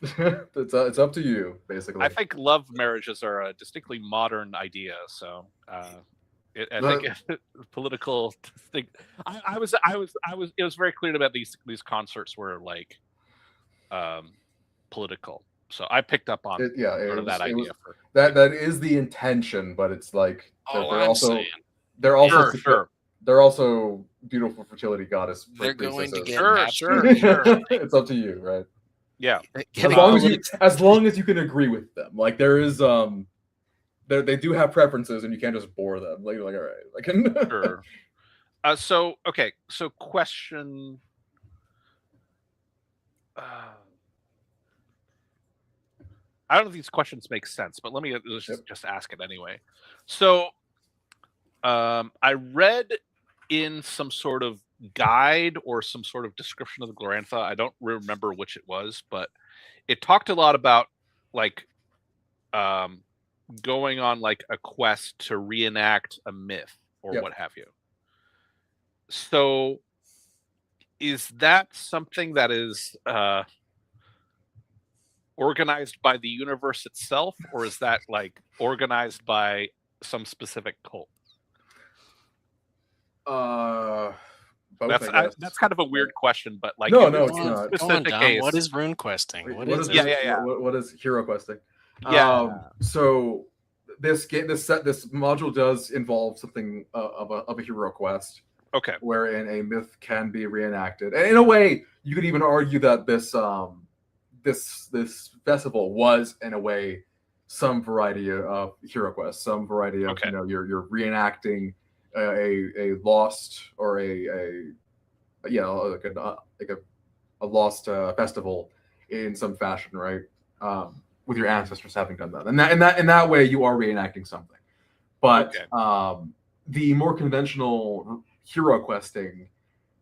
It's up to you, basically. I think love marriages are a distinctly modern idea. So, I think political. I was. It was very clear about these concerts were like, political. So I picked up on that idea. That is the intention, but it's like they're also beautiful fertility goddess. They're going to get sure. It's up to you, right? Yeah. As long as you can agree with them, like there is they do have preferences, and you can't just bore them. Like all right, like Sure. So question. I don't know if these questions make sense, but let me just ask it anyway. So, I read in some sort of guide or some sort of description of the Glorantha. I don't remember which it was, but it talked a lot about like going on like a quest to reenact a myth or Yep. what have you. So is that something that is organized by the universe itself, or is that like organized by some specific cult? Both, I guess. That's kind of a weird question, but like No, in no, this it's not. specific Go on, Dom. case, What is rune questing? Wait, What is it? it? What is hero questing? Yeah. So this module does involve something of a hero quest, Okay. wherein a myth can be reenacted. And in a way, you could even argue that this festival was, in a way, some variety of hero quest, some variety of Okay. you're reenacting a lost or a lost festival in some fashion, right? With your ancestors having done that, and in that way, you are reenacting something. But Okay. The more conventional hero questing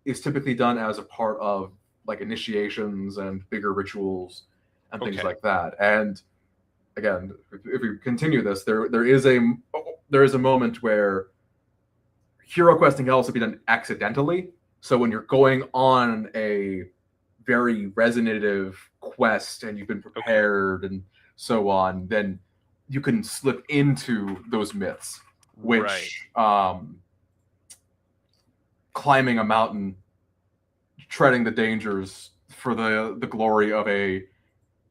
is typically done as a part of like initiations and bigger rituals and things Okay. like that. And again, if we continue this, there is a moment where hero questing can also be done accidentally. So when you're going on a very resonative quest and you've been prepared and so on, then you can slip into those myths, which climbing a mountain, treading the dangers for the glory of a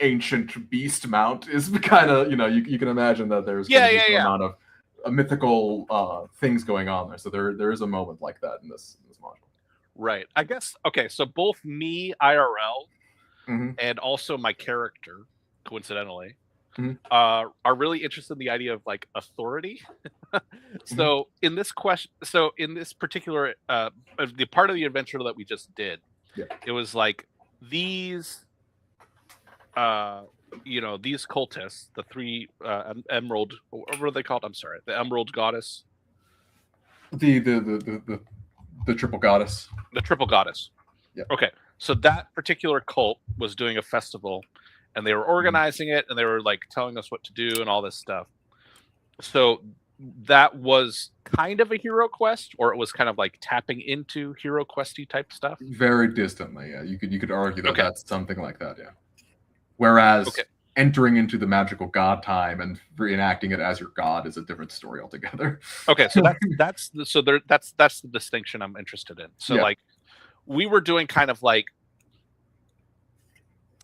ancient beast mount is kind of, you can imagine that there's going to be some amount of mythical things going on there. So there is a moment like that in this module. Right. I guess, okay, so both me, IRL, Mm-hmm. and also my character, coincidentally, Mm-hmm. are really interested in the idea of like authority. So in this particular the part of the adventure that we just did, it was like these these cultists, the three emerald, what were they called? I'm sorry, the emerald goddess, The triple goddess. the triple goddess. Yeah. Okay, so that particular cult was doing a festival, and they were organizing it, and they were like telling us what to do and all this stuff. So that was kind of a hero quest, or it was kind of like tapping into hero questy type stuff. Very distantly, yeah. You could argue that that's something like that, yeah. Whereas entering into the magical god time and reenacting it as your god is a different story altogether. Okay, so that's the distinction I'm interested in. So like we were doing kind of like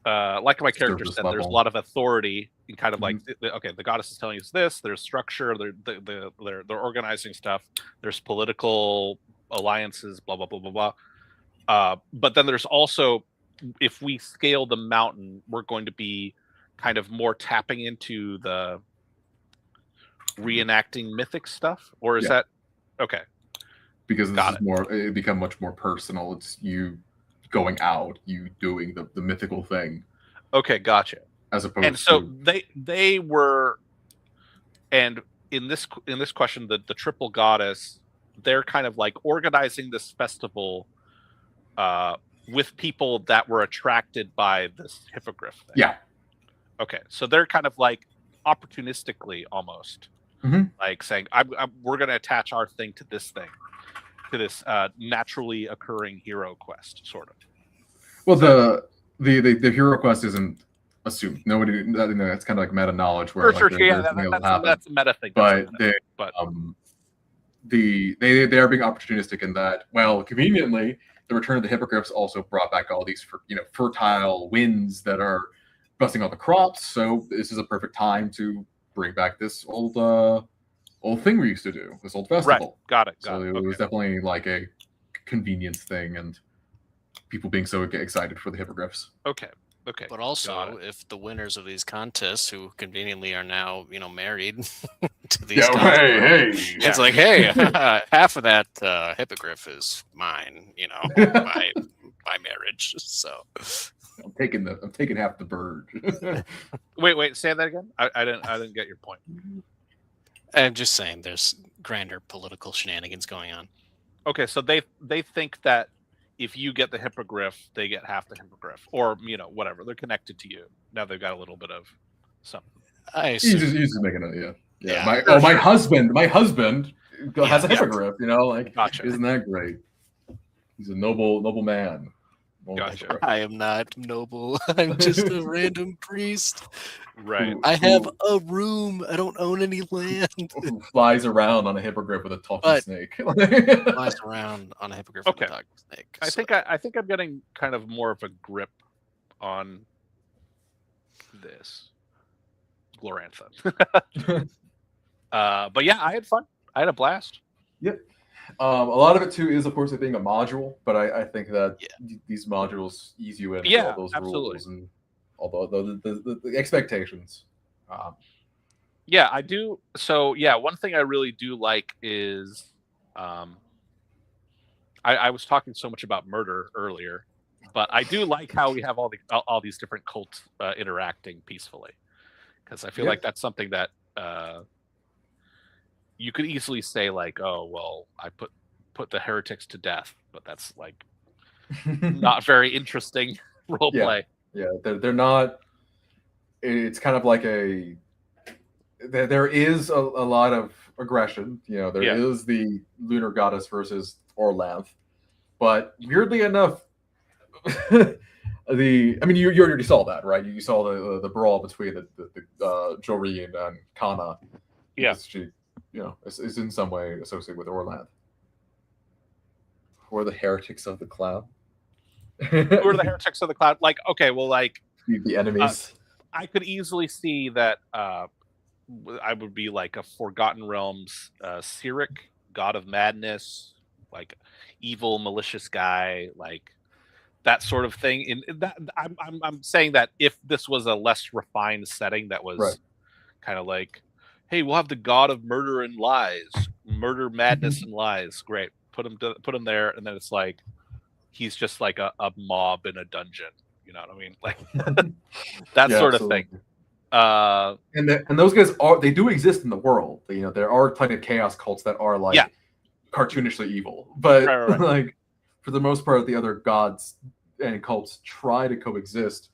my character said, there's a lot of authority and kind of like the goddess is telling us this. There's structure. They're organizing stuff. There's political alliances. Blah blah blah blah blah. But then there's also, if we scale the mountain, we're going to be kind of more tapping into the reenacting mythic stuff, or is that okay? Because this is more, it become much more personal. It's you going out, you doing the mythical thing. Okay, gotcha. As opposed and so to they were, and in this question, the triple goddess, they're kind of like organizing this festival with people that were attracted by this hippogriff thing. Yeah. Okay, so they're kind of like opportunistically almost like saying, we're going to attach our thing to this thing, to this naturally occurring hero quest, sort of. Well, the hero quest isn't assumed. Nobody, it's kind of like meta knowledge where that's a meta thing. But they are being opportunistic in that. Well, conveniently, the return of the hippogriffs also brought back all these fertile winds that are busting all the crops. So this is a perfect time to bring back this old thing we used to do, this old festival. Right. Got it. It was definitely like a convenience thing, and people being so excited for the hippogriffs. Okay. But also, if the winners of these contests, who conveniently are now, married to these it's like, hey, half of that hippogriff is mine, by marriage. So I'm taking half the bird. Wait, say that again. I didn't get your point. I'm just saying, there's grander political shenanigans going on. Okay, so they think that if you get the hippogriff, they get half the hippogriff, or whatever. They're connected to you. Now they've got a little bit of something. I He's assume. just making it. Yeah. Yeah. My husband has a Yeah. hippogriff. Like, Gotcha. Isn't that great? He's a noble man. Gotcha. I am not noble. I'm just a random priest. Right. I have a room. I don't own any land. Who flies around on a hippogriff with a talking But- snake. Flies around on a hippogriff Okay. with a dog snake. I think I'm getting kind of more of a grip on this Glorantha. But yeah, I had fun. I had a blast. A lot of it too is, of course, it being a module, but I think that Yeah. These modules ease you into Yeah, all those absolutely. rules and all the expectations. Yeah, I do. So yeah, one thing I really do like is, I was talking so much about murder earlier, but I do like how we have all these different cults interacting peacefully, because I feel like that's something that you could easily say like, oh well, I put the heretics to death, but that's like not very interesting role play. Yeah, they're not. It's kind of like there is a lot of aggression. There is the lunar goddess versus Orlanth, but weirdly enough, you already saw that, right? You saw the brawl between the Joreen and Kana. Yeah. She, is in some way associated with Orlanth. Who are the heretics of the cloud? Who are the heretics of the cloud? Like, okay, well, like the enemies. I could easily see that I would be like a Forgotten Realms Cyric, god of madness, like evil, malicious guy, like that sort of thing. In that, I'm saying that if this was a less refined setting, that was kind of like, hey, we'll have the god of murder and lies, murder, madness, and lies. Great, put him there, and then it's like he's just like a mob in a dungeon. You know what I mean? Like that sort of thing. And those guys they do exist in the world. There are plenty of chaos cults that are like cartoonishly evil, but like for the most part, the other gods and cults try to coexist.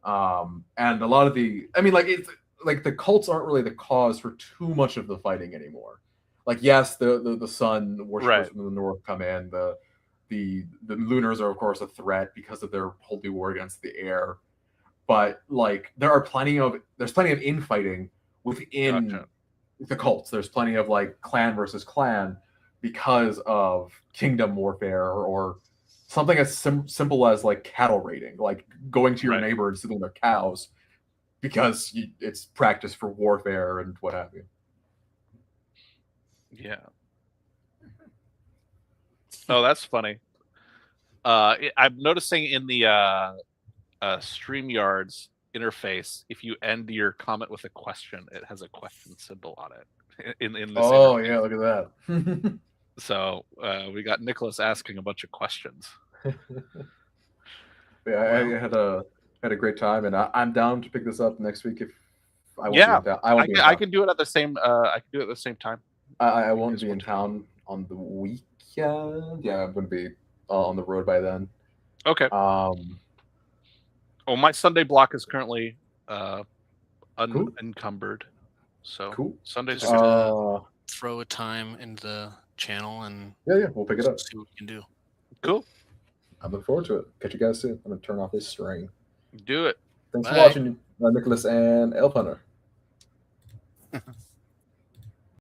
And a lot of it's like the cults aren't really the cause for too much of the fighting anymore. Like, yes, the sun worshippers from the north come in. The Lunars are, of course, a threat because of their holy war against the air. But like, there's plenty of infighting within the cults. There's plenty of like clan versus clan because of kingdom warfare or something as simple as like cattle raiding, like going to your neighbor and stealing their cows because it's practice for warfare and what have you. Yeah. Oh, that's funny. I'm noticing in the StreamYard's interface, if you end your comment with a question, it has a question symbol on it. In this interface. Yeah, look at that. So we got Nicholas asking a bunch of questions. I had a great time, and I'm down to pick this up next week if I won't be in town. I can do it at the same. I can do it at the same time. I won't be in town on the weekend. Yeah, I'm going to be on the road by then. Okay. My Sunday block is currently unencumbered. So cool. Sundays Just, are good. Throw a time in the channel and we'll pick it up. See what we can do. Cool. I'm looking forward to it. Catch you guys soon. I'm going to turn off this stream. Do it. Thanks for watching, Nicholas and Elf Hunter.